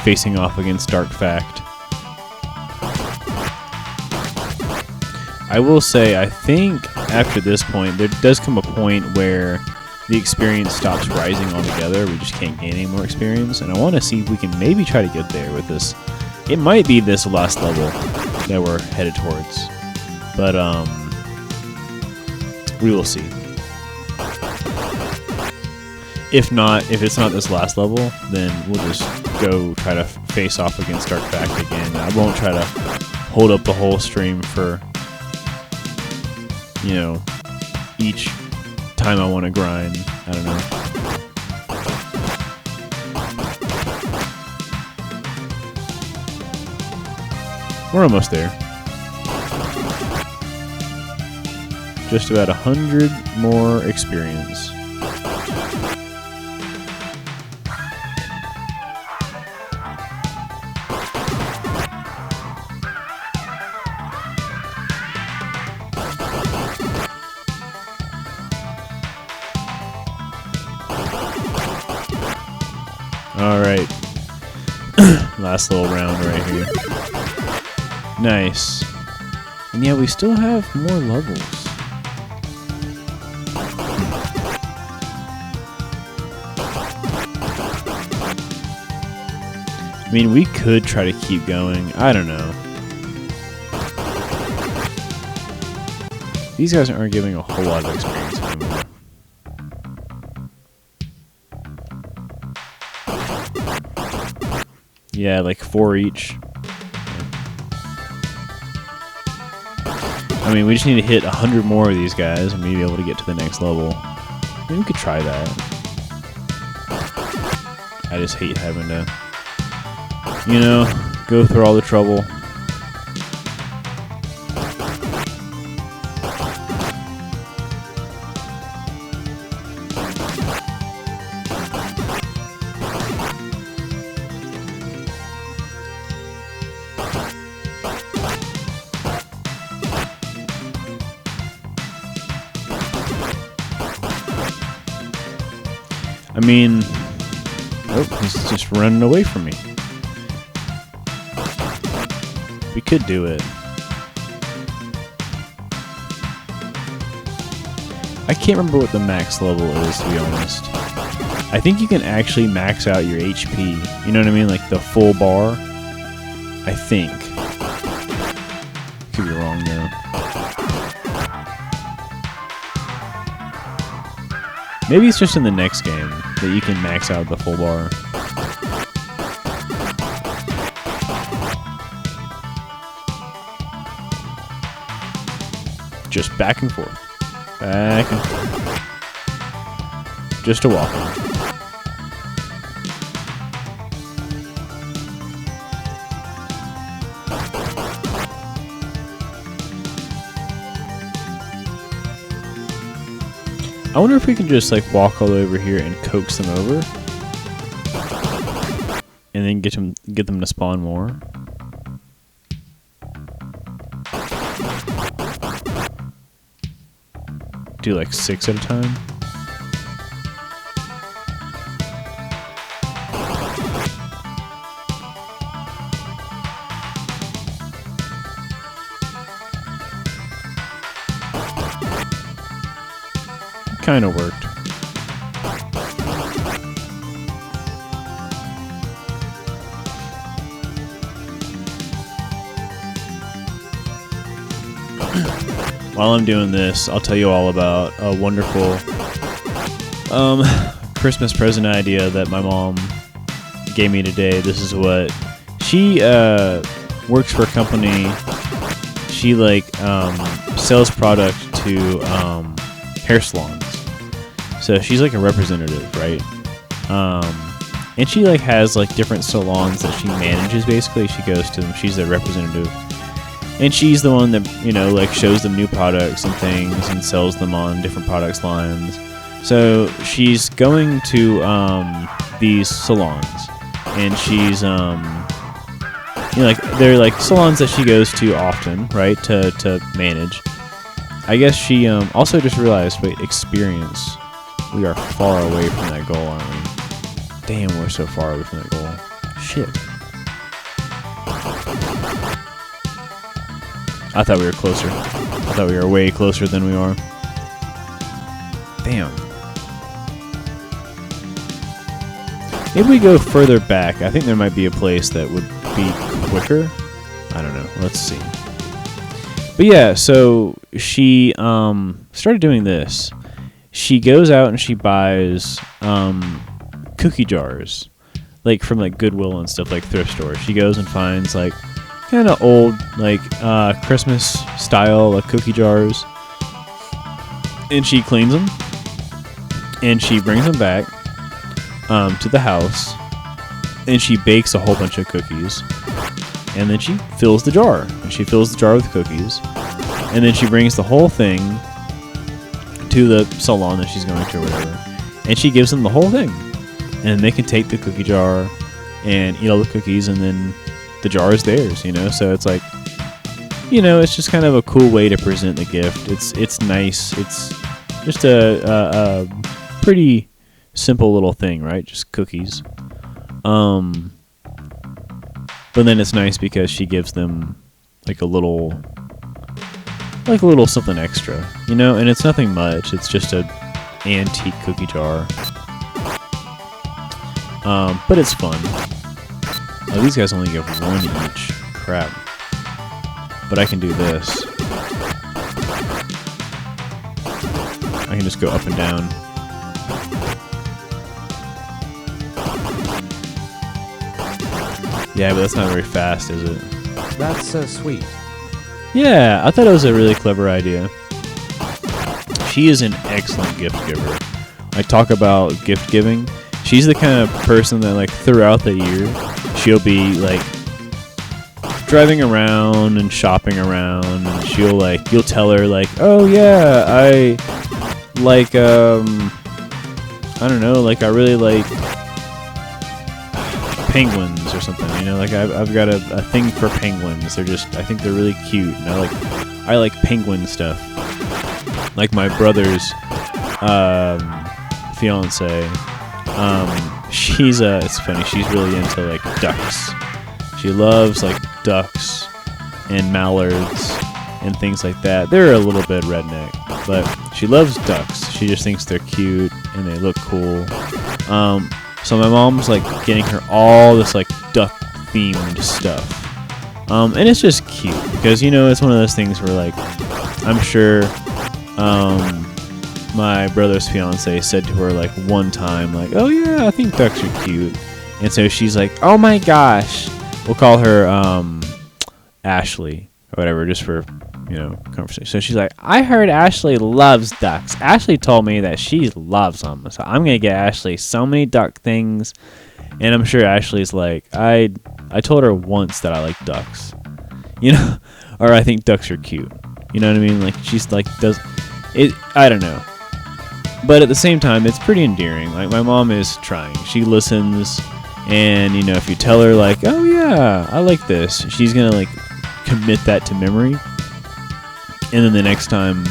facing off against Dark Fact. I will say, I think after this point, there does come a point where the experience stops rising altogether. We just can't gain any more experience, and I want to see if we can maybe try to get there with this. It might be this last level that we're headed towards, but we will see. If not, if it's not this last level, then we'll just go try to face off against Dark Fact again. I won't try to hold up the whole stream for, you know, each time I want to grind. I don't know. We're almost there. Just about 100 more experience. Alright. Last little round right here. Nice. And yeah, we still have more levels. I mean, we could try to keep going. I don't know. These guys aren't giving a whole lot of experience anymore. Yeah, like 4 each. I mean, we just need to hit 100 more of these guys and maybe be able to get to the next level. Maybe we could try that. I just hate having to, you know, go through all the trouble. I mean, oh, he's just running away from me. We could do it. I can't remember what the max level is, to be honest. I think you can actually max out your HP. You know what I mean? Like the full bar. I think. Could be wrong though. Maybe it's just in the next game that you can max out the full bar. Just back and forth. Back and forth. Just a walk. I wonder if we can just like walk all over here and coax them over, and then get them to spawn more. Do like 6 at a time. Kind of worked. While I'm doing this, I'll tell you all about a wonderful Christmas present idea that my mom gave me today. This is what she works for a company. She like sells product to hair salons. So she's like a representative, right? And she like has like different salons that she manages. Basically, she goes to them. She's a representative, and she's the one that, you know, like shows them new products and things and sells them on different products lines. So she's going to these salons, and she's you know, like they're like salons that she goes to often, right? To manage. I guess she also just realized, wait, experience. We are far away from that goal, aren't we? Damn, we're so far away from that goal. shit. I thought we were closer. I thought we were way closer than we are. Damn. If we go further back, I think there might be a place that would be quicker. I don't know. Let's see. But yeah, so she started doing this. She goes out and she buys cookie jars, like from like Goodwill and stuff, like thrift stores. She goes and finds like kind of old, like Christmas style cookie jars, and she cleans them and she brings them back to the house, and she bakes a whole bunch of cookies, and then she fills the jar, and she fills the jar with cookies, and then she brings the whole thing to the salon that she's going to or whatever, and she gives them the whole thing, and they can take the cookie jar and eat all the cookies, and then the jar is theirs, you know. So it's like, you know, it's just kind of a cool way to present the gift. It's nice. It's just a pretty simple little thing, right? Just cookies. But then it's nice because she gives them like a little something extra, you know, and it's nothing much. It's just a antique cookie jar. But it's fun. Oh, these guys only give one each. Crap. But I can do this. I can just go up and down. Yeah, but that's not very fast, is it? That's so sweet. Yeah, I thought it was a really clever idea. She is an excellent gift giver. I talk about gift giving. She's the kind of person that, like, throughout the year, she'll be, like, driving around and shopping around, and you'll tell her, like, oh, yeah, I like, I don't know, like, I really like penguins or something, you know, like, I've got a thing for penguins. I think they're really cute, and I like penguin stuff. Like, my brother's, fiance, it's funny, she's really into, like, ducks. She loves, like, ducks and mallards and things like that. They're a little bit redneck, but she loves ducks. She just thinks they're cute and they look cool. So my mom's, like, getting her all this, like, duck-themed stuff. And it's just cute because, you know, it's one of those things where, like, I'm sure, my brother's fiance said to her, like, one time, like, oh yeah, I think ducks are cute. And so she's like, oh my gosh, we'll call her Ashley or whatever, just for, you know, conversation. So she's like, I heard Ashley loves ducks. Ashley told me that she loves them, so I'm gonna get Ashley so many duck things. And I'm sure Ashley's like, I told her once that I like ducks, you know, or I think ducks are cute, you know what I mean? Like, she's like, does it, I don't know. But at the same time, it's pretty endearing. Like, my mom is trying. She listens, and, you know, if you tell her, like, oh yeah, I like this, she's gonna, like, commit that to memory. And then the next time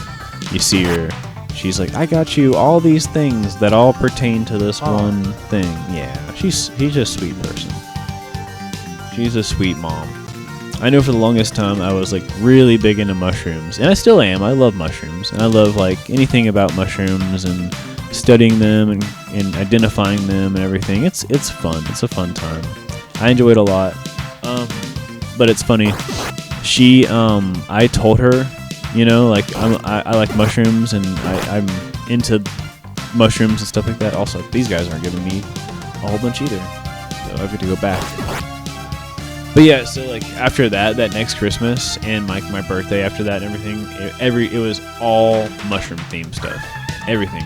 you see her, she's like, I got you all these things that all pertain to this one thing. Yeah, she's a sweet person. She's a sweet mom. I know for the longest time I was, like, really big into mushrooms, and I still am. I love mushrooms, and I love, like, anything about mushrooms and studying them and identifying them and everything. It's fun. It's a fun time. I enjoy it a lot. But it's funny. I told her, you know, like, I like mushrooms, and I'm into mushrooms and stuff like that. Also, these guys aren't giving me a whole bunch either, so I've got to go back. But yeah, so, like, after that next Christmas and my birthday after that and everything, it was all mushroom themed stuff. Everything.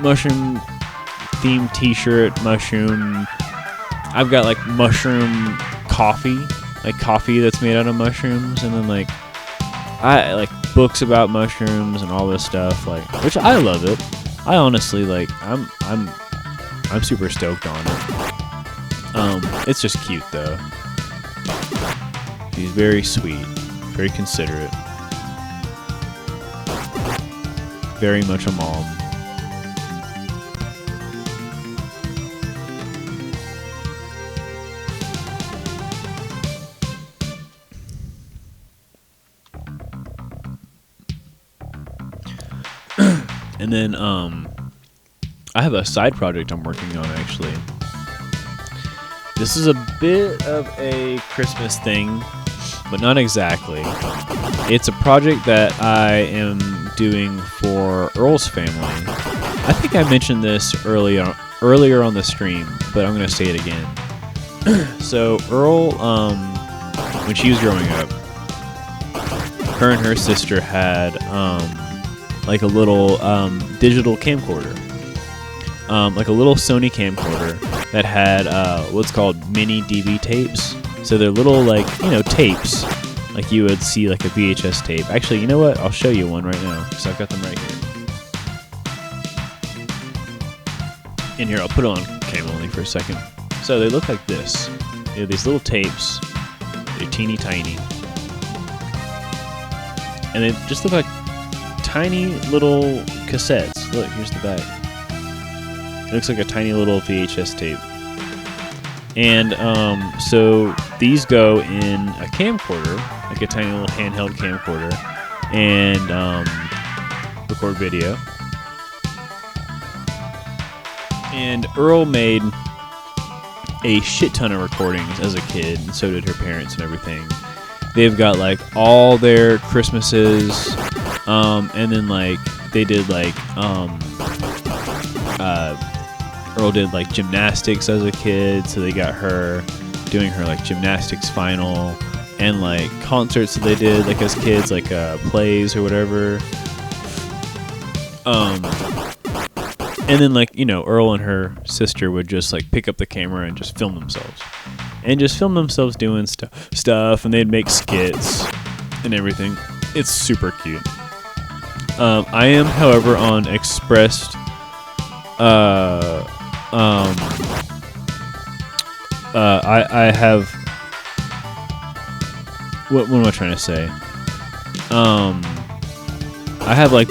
Mushroom themed t-shirt, mushroom. I've got, like, mushroom coffee, like coffee that's made out of mushrooms, and then, like, I like books about mushrooms and all this stuff, like, which I love it. I honestly, like, I'm super stoked on it. It's just cute though. She's very sweet, very considerate, very much a mom. And then I have a side project I'm working on, actually. This is a bit of a Christmas thing, but not exactly. It's a project that I am doing for Earl's family. I think I mentioned this earlier on the stream, but I'm going to say it again. So Earl, when she was growing up, her and her sister had like a little digital camcorder, like a little Sony camcorder that had what's called mini DV tapes. So they're little, like, tapes, like you would see like a VHS tape. Actually, you know what? I'll show you one right now because I've got them right here. In here, I'll put it on cam only for a second. So they look like this. They have these little tapes. They're teeny tiny. And they just look like tiny little cassettes. Look, here's the back. It looks like a tiny little VHS tape. And so these go in a camcorder, like a tiny little handheld camcorder, and record video. And Earl made a shit ton of recordings as a kid, and so did her parents and everything. They've got like all their Christmases, and then like they did like Earl did like gymnastics as a kid, so they got her doing her like gymnastics final, and like concerts that they did like as kids, like plays or whatever. And then, like, Earl and her sister would just like pick up the camera and just film themselves, doing stuff, and they'd make skits and everything. It's super cute. I am, however, on expressed. I have. What am I trying to say? I have like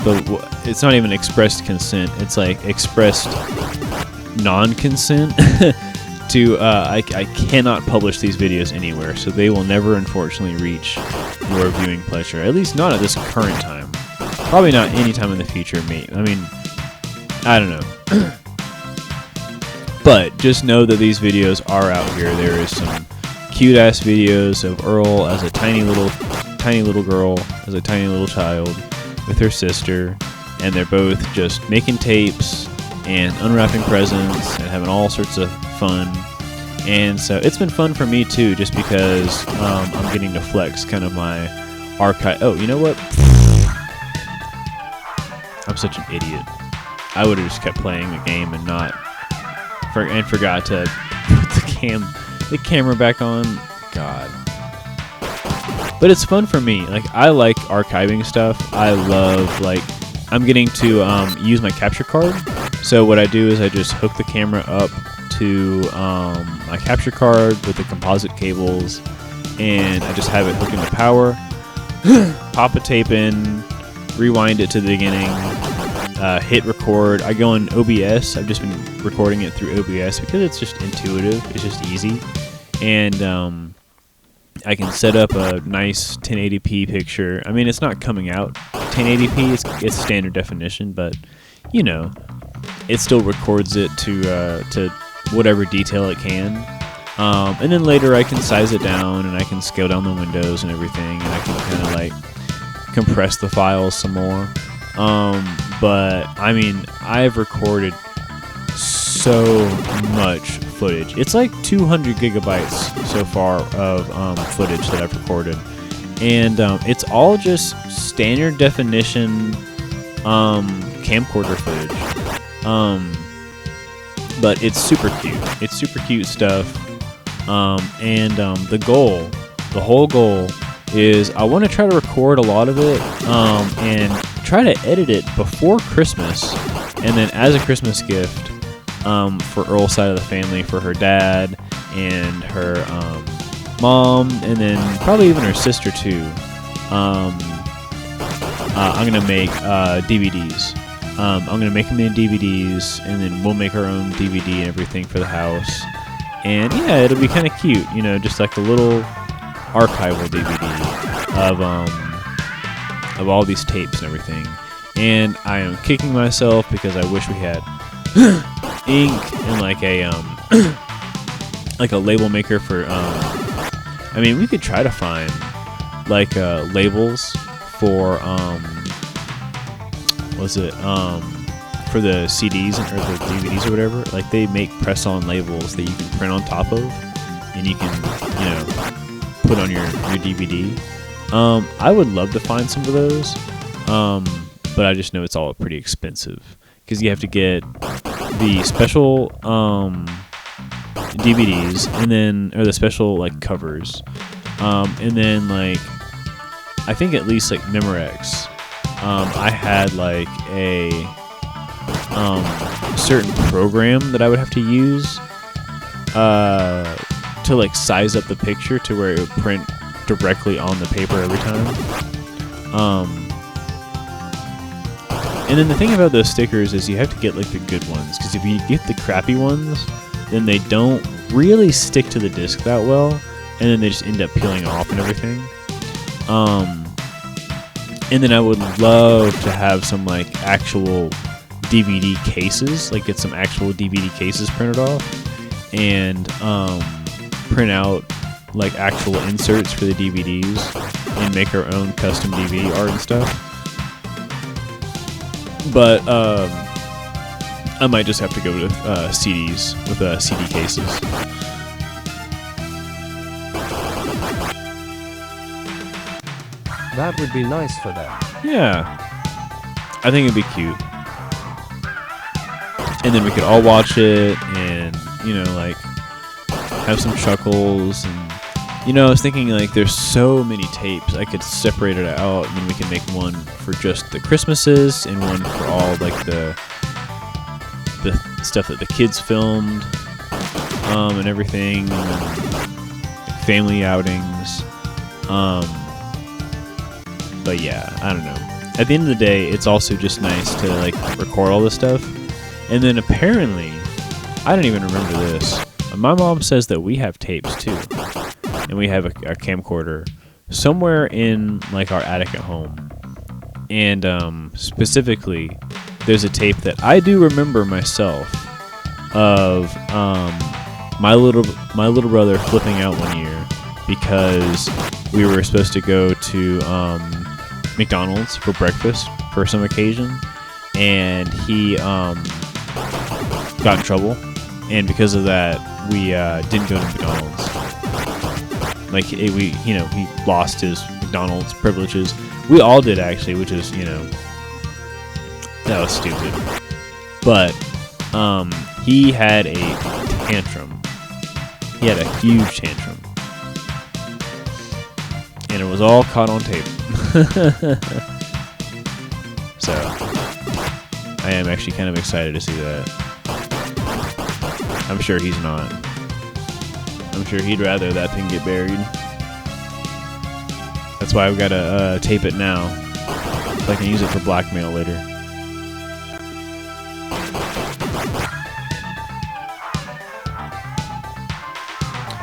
it's not even expressed consent. It's like expressed non-consent to I cannot publish these videos anywhere, so they will never, unfortunately, reach your viewing pleasure. At least not at this current time. Probably not any time in the future. I mean, I don't know. But just know that these videos are out here. There is some cute ass videos of Earl as a tiny little girl, as a tiny little child, with her sister, and they're both just making tapes and unwrapping presents and having all sorts of fun. And so it's been fun for me too, just because I'm getting to flex kind of my archive. Oh, you know what? I'm such an idiot. I would have just kept playing the game and forgot to put the camera back on. God. But it's fun for me. Like, I like archiving stuff. I love, like, I'm getting to use my capture card. So what I do is I just hook the camera up to my capture card with the composite cables, and I just have it hooked into power, pop a tape in, rewind it to the beginning, hit record. I go in OBS. I've just been recording it through OBS because it's just intuitive. It's just easy. And I can set up a nice 1080p picture. I mean, it's not coming out 1080p. It's standard definition, but it still records it to whatever detail it can. And then later I can size it down, and I can scale down the windows and everything, and I can kind of like compress the files some more. But I mean, I've recorded so much footage. It's like 200 gigabytes so far of footage that I've recorded, and it's all just standard definition camcorder footage. But it's super cute. It's super cute stuff. And the whole goal is I want to try to record a lot of it and try to edit it before Christmas, and then as a Christmas gift for Earl's side of the family, for her dad and her mom, and then probably even her sister too. I'm gonna make DVDs. I'm gonna make them in DVDs, and then we'll make our own DVD and everything for the house. And yeah, it'll be kind of cute, just like a little archival DVD of all these tapes and everything. and I am kicking myself because I wish we had ink and like a like a label maker for. I mean, we could try to find like labels for for the CDs or the DVDs or whatever. Like they make press-on labels that you can print on top of, and you can put on your DVD. I would love to find some of those, but I just know it's all pretty expensive because you have to get the special DVDs and then or the special like covers, and then like I think at least like Memorex. I had like a certain program that I would have to use to like size up the picture to where it would print directly on the paper every time. And then the thing about those stickers is you have to get like the good ones, because if you get the crappy ones, then they don't really stick to the disc that well, and then they just end up peeling off and everything. And then I would love to have some like actual DVD cases, like get some actual DVD cases printed off, and print out like actual inserts for the DVDs and make our own custom DVD art and stuff. But I might just have to go to CDs with CD cases. That would be nice for them. Yeah, I think it'd be cute. And then we could all watch it and, like, have some chuckles. And, I was thinking, like, there's so many tapes. I could separate it out, and then we can make one for just the Christmases and one for all, like, the stuff that the kids filmed and everything. And then, like, family outings. But, yeah, I don't know. At the end of the day, it's also just nice to, like, record all this stuff. And then apparently, I don't even remember this. My mom says that we have tapes too, and we have a camcorder somewhere in like our attic at home. And specifically, there's a tape that I do remember myself of my little brother flipping out one year because we were supposed to go to McDonald's for breakfast for some occasion, and he got in trouble, and because of that, we didn't go to McDonald's. Like he lost his McDonald's privileges. We all did actually, which is that was stupid. But he had a tantrum. He had a huge tantrum, and it was all caught on tape. So I am actually kind of excited to see that. I'm sure he's not. I'm sure he'd rather that thing get buried. That's why I've got to tape it now, so I can use it for blackmail later.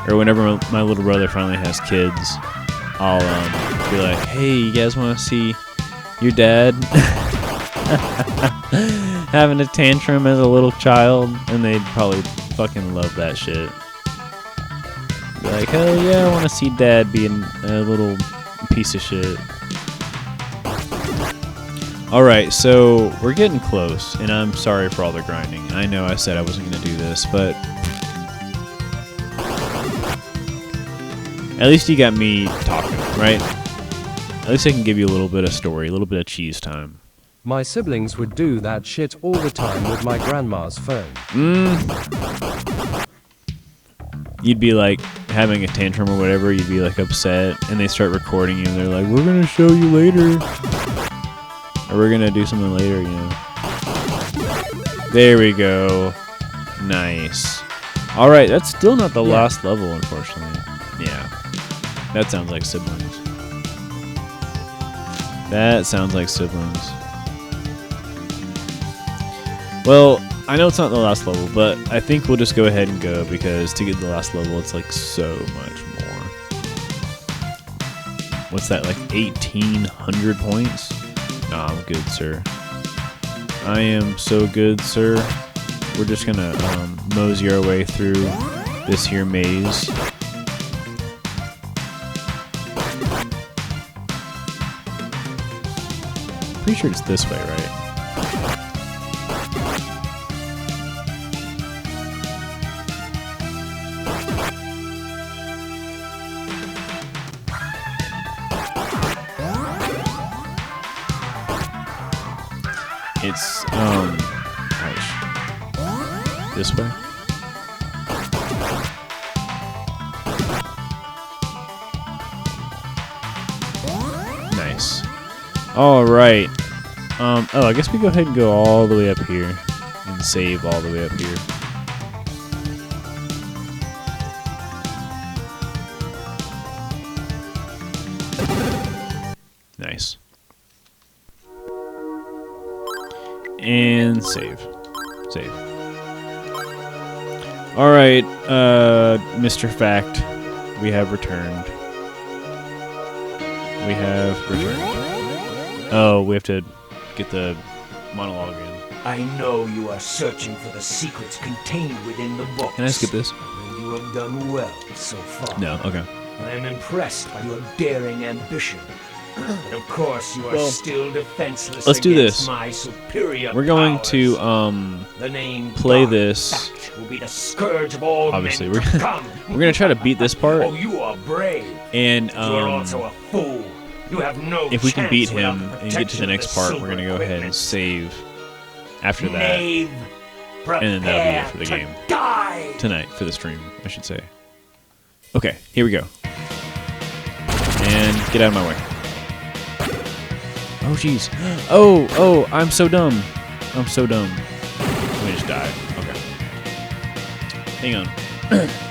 Or whenever my little brother finally has kids, I'll be like, hey, you guys want to see your dad having a tantrum as a little child? And they'd probably fucking love that shit. Be like, hell yeah, I want to see dad being a little piece of shit. Alright, so we're getting close, and I'm sorry for all the grinding. I know I said I wasn't going to do this, but at least you got me talking, right? At least I can give you a little bit of story, a little bit of cheese time. My siblings would do that shit all the time with my grandma's phone. You'd be like having a tantrum or whatever, you'd be like upset, and they start recording you, and they're like, we're gonna show you later. Or we're gonna do something later, There we go. Nice. Alright, that's still not the last level, unfortunately. Yeah. That sounds like siblings. That sounds like siblings. Well, I know it's not the last level, but I think we'll just go ahead and go, because to get the last level, it's like so much more. What's that, like 1,800 points? Nah, I'm good, sir. I am so good, sir. We're just gonna mosey our way through this here maze. Pretty sure it's this way, right? It's gosh, this way. Nice. All right. Oh, I guess we go ahead and go all the way up here and save all the way up here. Nice. And save. Save. All right, Mr. Fact, we have returned. We have returned. Oh, we have to get the monologue in. I know you are searching for the secrets contained within the books. Can I skip this? And you have done well so far. No, okay. I am impressed by your daring ambition. But of course, you are Well, still defenseless let's do against this. my superior We're going powers. to The name play Dark this. Fact will be the scourge of all Obviously, men we're to come. we're gonna try to beat this part, Oh, you are brave. and You are also a fool. You have no if we can chance beat without him the and get to the protection next of part, silver we're gonna go ahead and equipment. save after that Knave, and then that'll be it for the prepare game. to Die. Tonight for the stream, I should say. Okay, here we go. And get out of my way. Oh jeez. Oh, I'm so dumb. I'm so dumb. We just died. Okay. Hang on.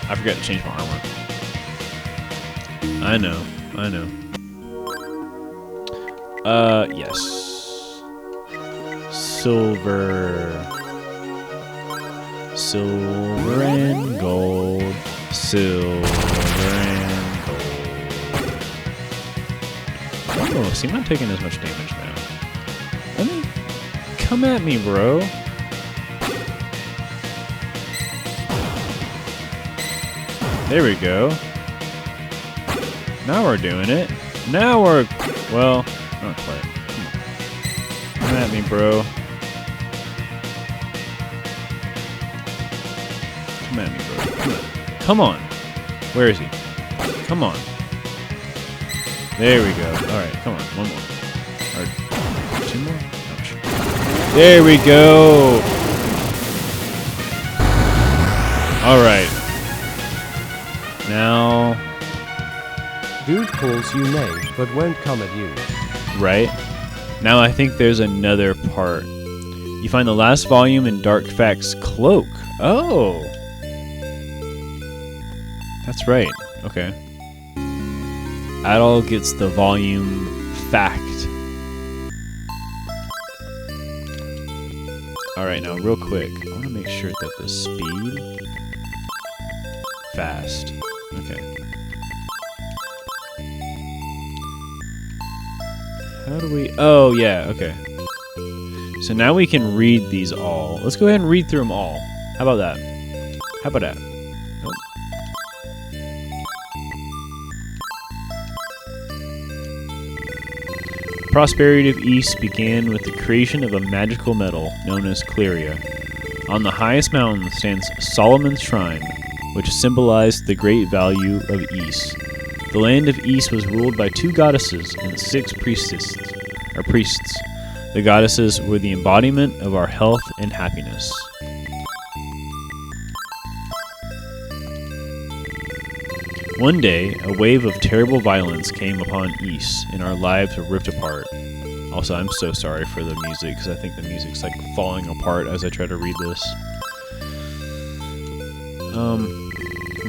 I forgot to change my armor. I know. Yes. Silver and gold. Silver and gold. Oh, see, I'm not taking as much damage now. Let me... Come at me, bro. There we go. Now we're doing it. Now we're... Well, not quite. Come at me, bro. Come at me, bro. Come on. Where is he? Come on. There we go. Alright, come on. One more. Or two more? Ouch. There we go. Alright. Now... Dude calls you name, but won't come at you. Right? Now I think there's another part. You find the last volume in Dark Fact's cloak. Oh! That's right. Okay. Adol gets the volume fact. Alright, now real quick. I want to make sure that the speed... Fast. Okay. How do we... Oh, yeah, okay. So now we can read these all. Let's go ahead and read through them all. How about that? How about that? Nope. Prosperity of East began with the creation of a magical metal known as Cleria. On the highest mountain stands Solomon's Shrine, which symbolized the great value of East. The land of East was ruled by 2 goddesses and 6 priests. The goddesses were the embodiment of our health and happiness. One day, a wave of terrible violence came upon East, and our lives were ripped apart. Also, I'm so sorry for the music, because I think the music's like falling apart as I try to read this.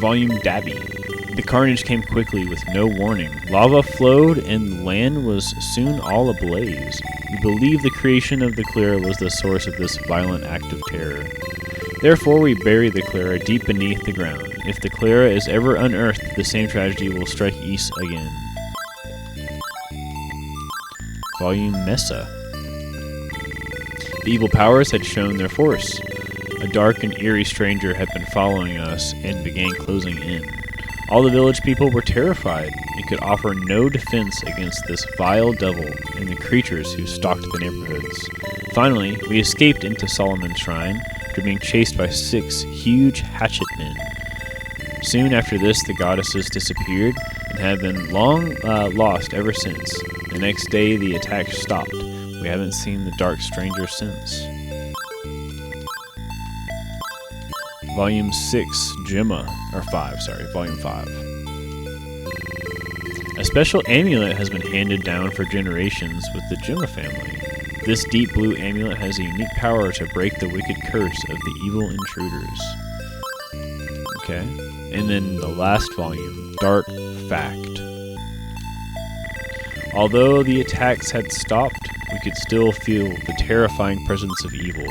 Volume Dabby. The carnage came quickly with no warning. Lava flowed and the land was soon all ablaze. We believe the creation of the Clara was the source of this violent act of terror. Therefore, we bury the Clara deep beneath the ground. If the Clara is ever unearthed, the same tragedy will strike East again. Volume Mesa. The evil powers had shown their force. A dark and eerie stranger had been following us and began closing in. All the village people were terrified and could offer no defense against this vile devil and the creatures who stalked the neighborhoods. Finally, we escaped into Solomon's Shrine after being chased by 6 huge hatchet men. Soon after this, the goddesses disappeared and have been long lost ever since. The next day, the attack stopped. We haven't seen the dark stranger since. Volume 6, Gemma, or 5, sorry, Volume 5. A special amulet has been handed down for generations with the Gemma family. This deep blue amulet has a unique power to break the wicked curse of the evil intruders. Okay, and then the last volume, Dark Fact. Although the attacks had stopped, we could still feel the terrifying presence of evil.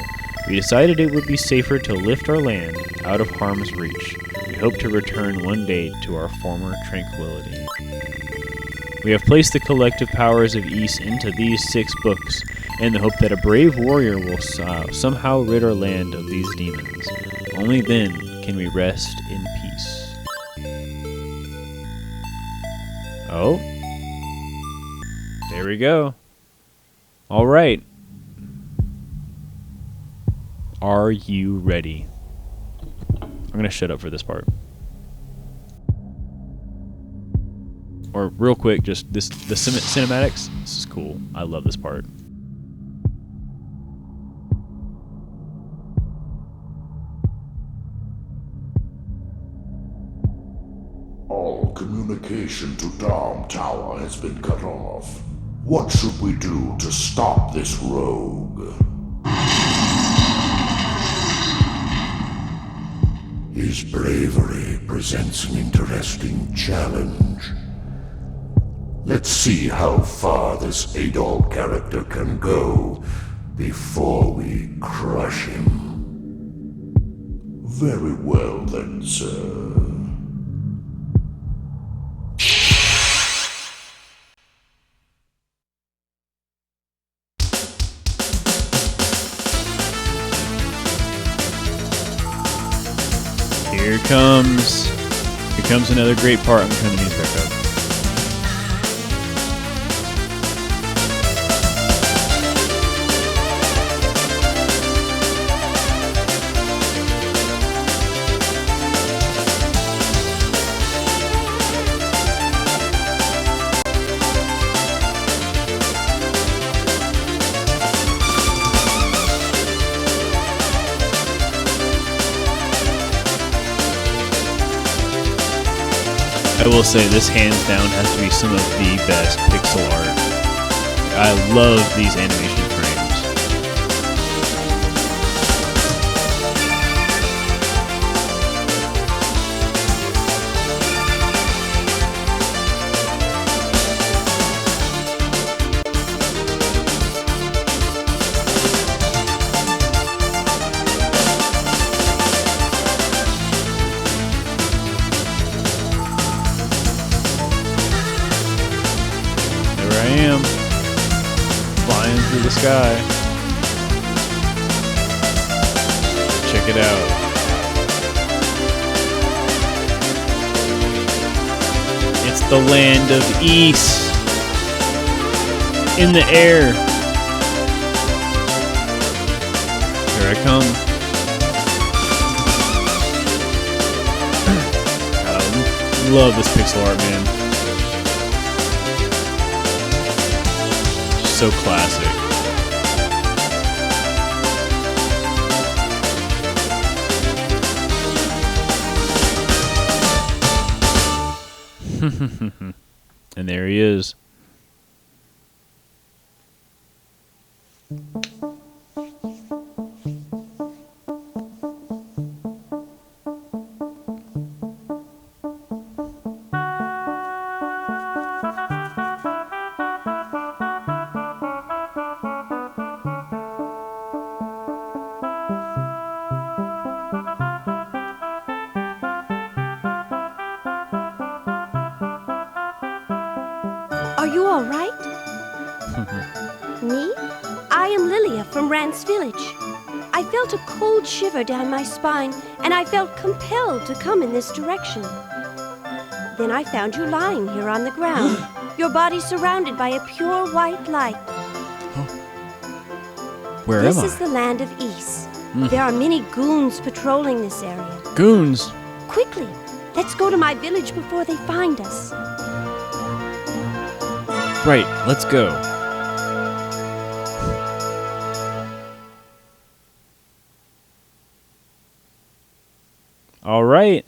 We decided it would be safer to lift our land out of harm's reach. We hope to return one day to our former tranquility. We have placed the collective powers of Ys into these 6 books in the hope that a brave warrior will somehow rid our land of these demons. Only then can we rest in peace. Oh. There we go. All right. Are you ready? I'm going to shut up for this part. Or real quick, just the cinematics. This is cool. I love this part. All communication to Darm Tower has been cut off. What should we do to stop this rogue? His bravery presents an interesting challenge. Let's see how far this Adol character can go before we crush him. Very well then, sir. Here comes another great part. I'm turning the music back up. I will say this hands down has to be some of the best pixel art. I love these animation frames. Flying through the sky. Check it out. It's the land of Ys. In the air. Here I come. I love this pixel art, man. So classic. And there he is. Are you all right? Me? I am Lilia from Rance Village. I felt a cold shiver down my spine, and I felt compelled to come in this direction. Then I found you lying here on the ground, your body surrounded by a pure white light. Where This am I? is the land of Ys. There are many goons patrolling this area. Goons. Quickly, let's go to my village before they find us. Right, let's go. All right.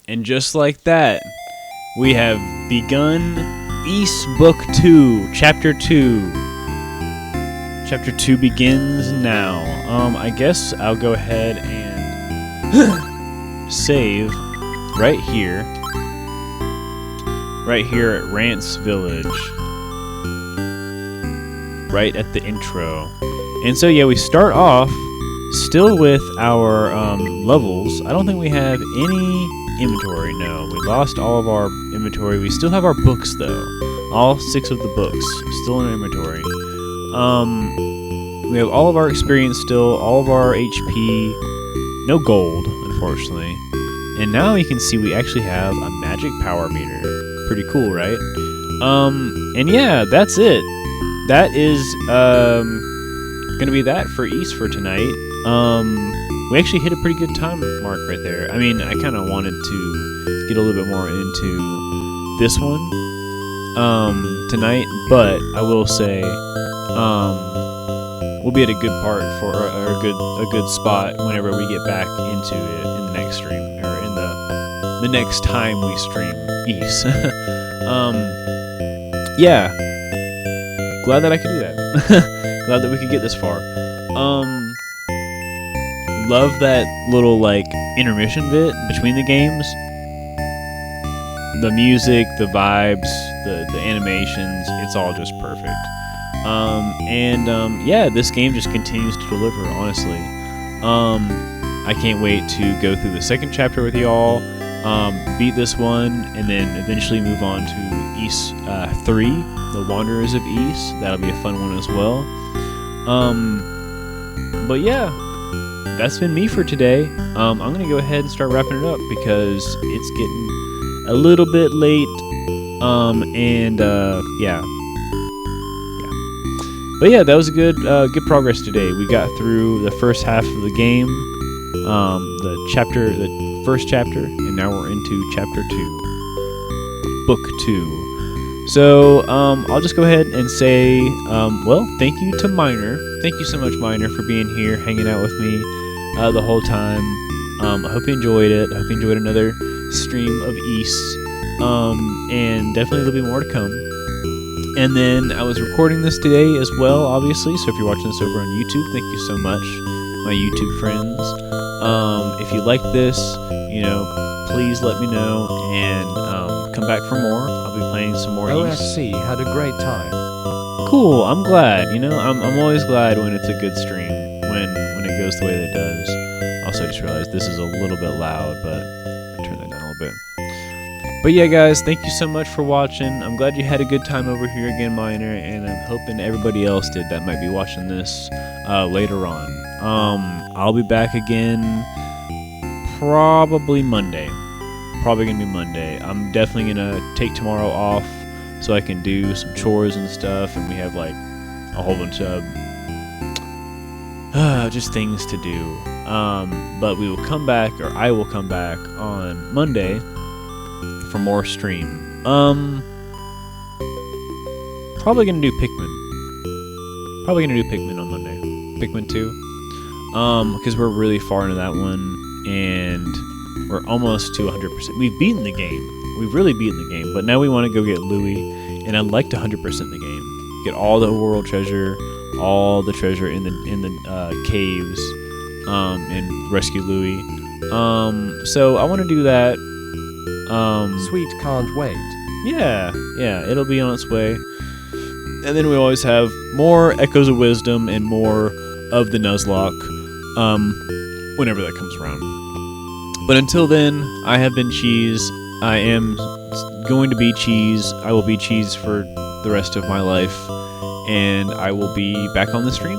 And just like that, we have begun Ys Book 2, Chapter 2. Chapter 2 begins now. I guess I'll go ahead and save right here. Right here at Rance Village. Right at the intro. And so, yeah, we start off still with our levels. I don't think we have any inventory, no. We lost all of our inventory. We still have our books, though. All 6 of the books still in our inventory. We have all of our experience still, all of our HP. No gold, unfortunately. And now you can see we actually have a magic power meter. Pretty cool, right? And yeah, that's it. That is gonna be that for Ys for tonight. We actually hit a pretty good time mark right there. I mean, I kind of wanted to get a little bit more into this one tonight, but I will say we'll be at a good part for or a good spot whenever we get back into it in the next stream or in the next time we stream Ys. Yeah, glad that I could do that. Glad that we could get this far. Love that little like intermission bit between the games. The music, the vibes, the animations, it's all just perfect. Yeah, this game just continues to deliver, honestly. I can't wait to go through the second chapter with y'all, beat this one, and then eventually move on to Ys 3, The Wanderers of Ys. That'll be a fun one as well. But yeah, that's been me for today. I'm going to go ahead and start wrapping it up because it's getting a little bit late. Yeah. But yeah, that was a good progress today. We got through the first half of the game, the first chapter, and now we're into chapter 2, book 2. So I'll just go ahead and say, well, thank you to Miner. Thank you so much, Miner, for being here, hanging out with me the whole time. I hope you enjoyed it. I hope you enjoyed another stream of Ys. And definitely there'll be more to come. And then I was recording this today as well, obviously. So if you're watching this over on YouTube, thank you so much, my YouTube friends. If you like this, please let me know and come back for more. I'll be playing some more Ys. OSC had a great time. Cool. I'm glad. I'm always glad when it's a good stream, when it goes the way that it does. Also, I just realized this is a little bit loud, but I'll turn that down a little bit. But yeah, guys, thank you so much for watching. I'm glad you had a good time over here again, Miner, and I'm hoping everybody else did that might be watching this later on. I'll be back again probably Monday. Probably going to be Monday. I'm definitely going to take tomorrow off so I can do some chores and stuff, and we have like a whole bunch of just things to do. But we will come back, or I will come back on Monday for more stream. Probably gonna do Pikmin. Probably gonna do Pikmin on Monday. Pikmin 2. Because we're really far into that one, and we're almost to 100%. We've beaten the game. We've really beaten the game, but now we want to go get Louie, and I'd like to 100% the game. Get all the world treasure, all the treasure in the caves, and rescue Louie. So I want to do that. Sweet can't wait. Yeah, it'll be on its way. And then we always have more Echoes of Wisdom and more of the Nuzlocke, whenever that comes around. But until then, I have been Cheese. I am going to be Cheese. I will be Cheese for the rest of my life. and I will be back on the stream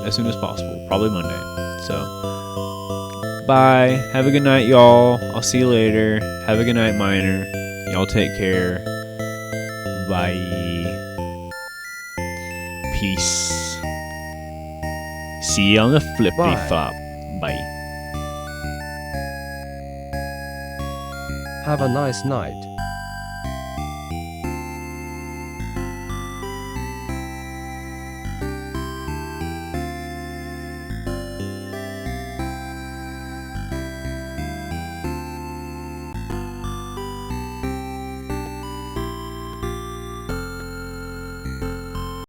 as soon as possible, probably Monday. So, bye. Have a good night, y'all. I'll see you later. Have a good night, Miner. Y'all take care. Bye. Peace. See you on the flippy Bye. flop. Bye. Have a nice night.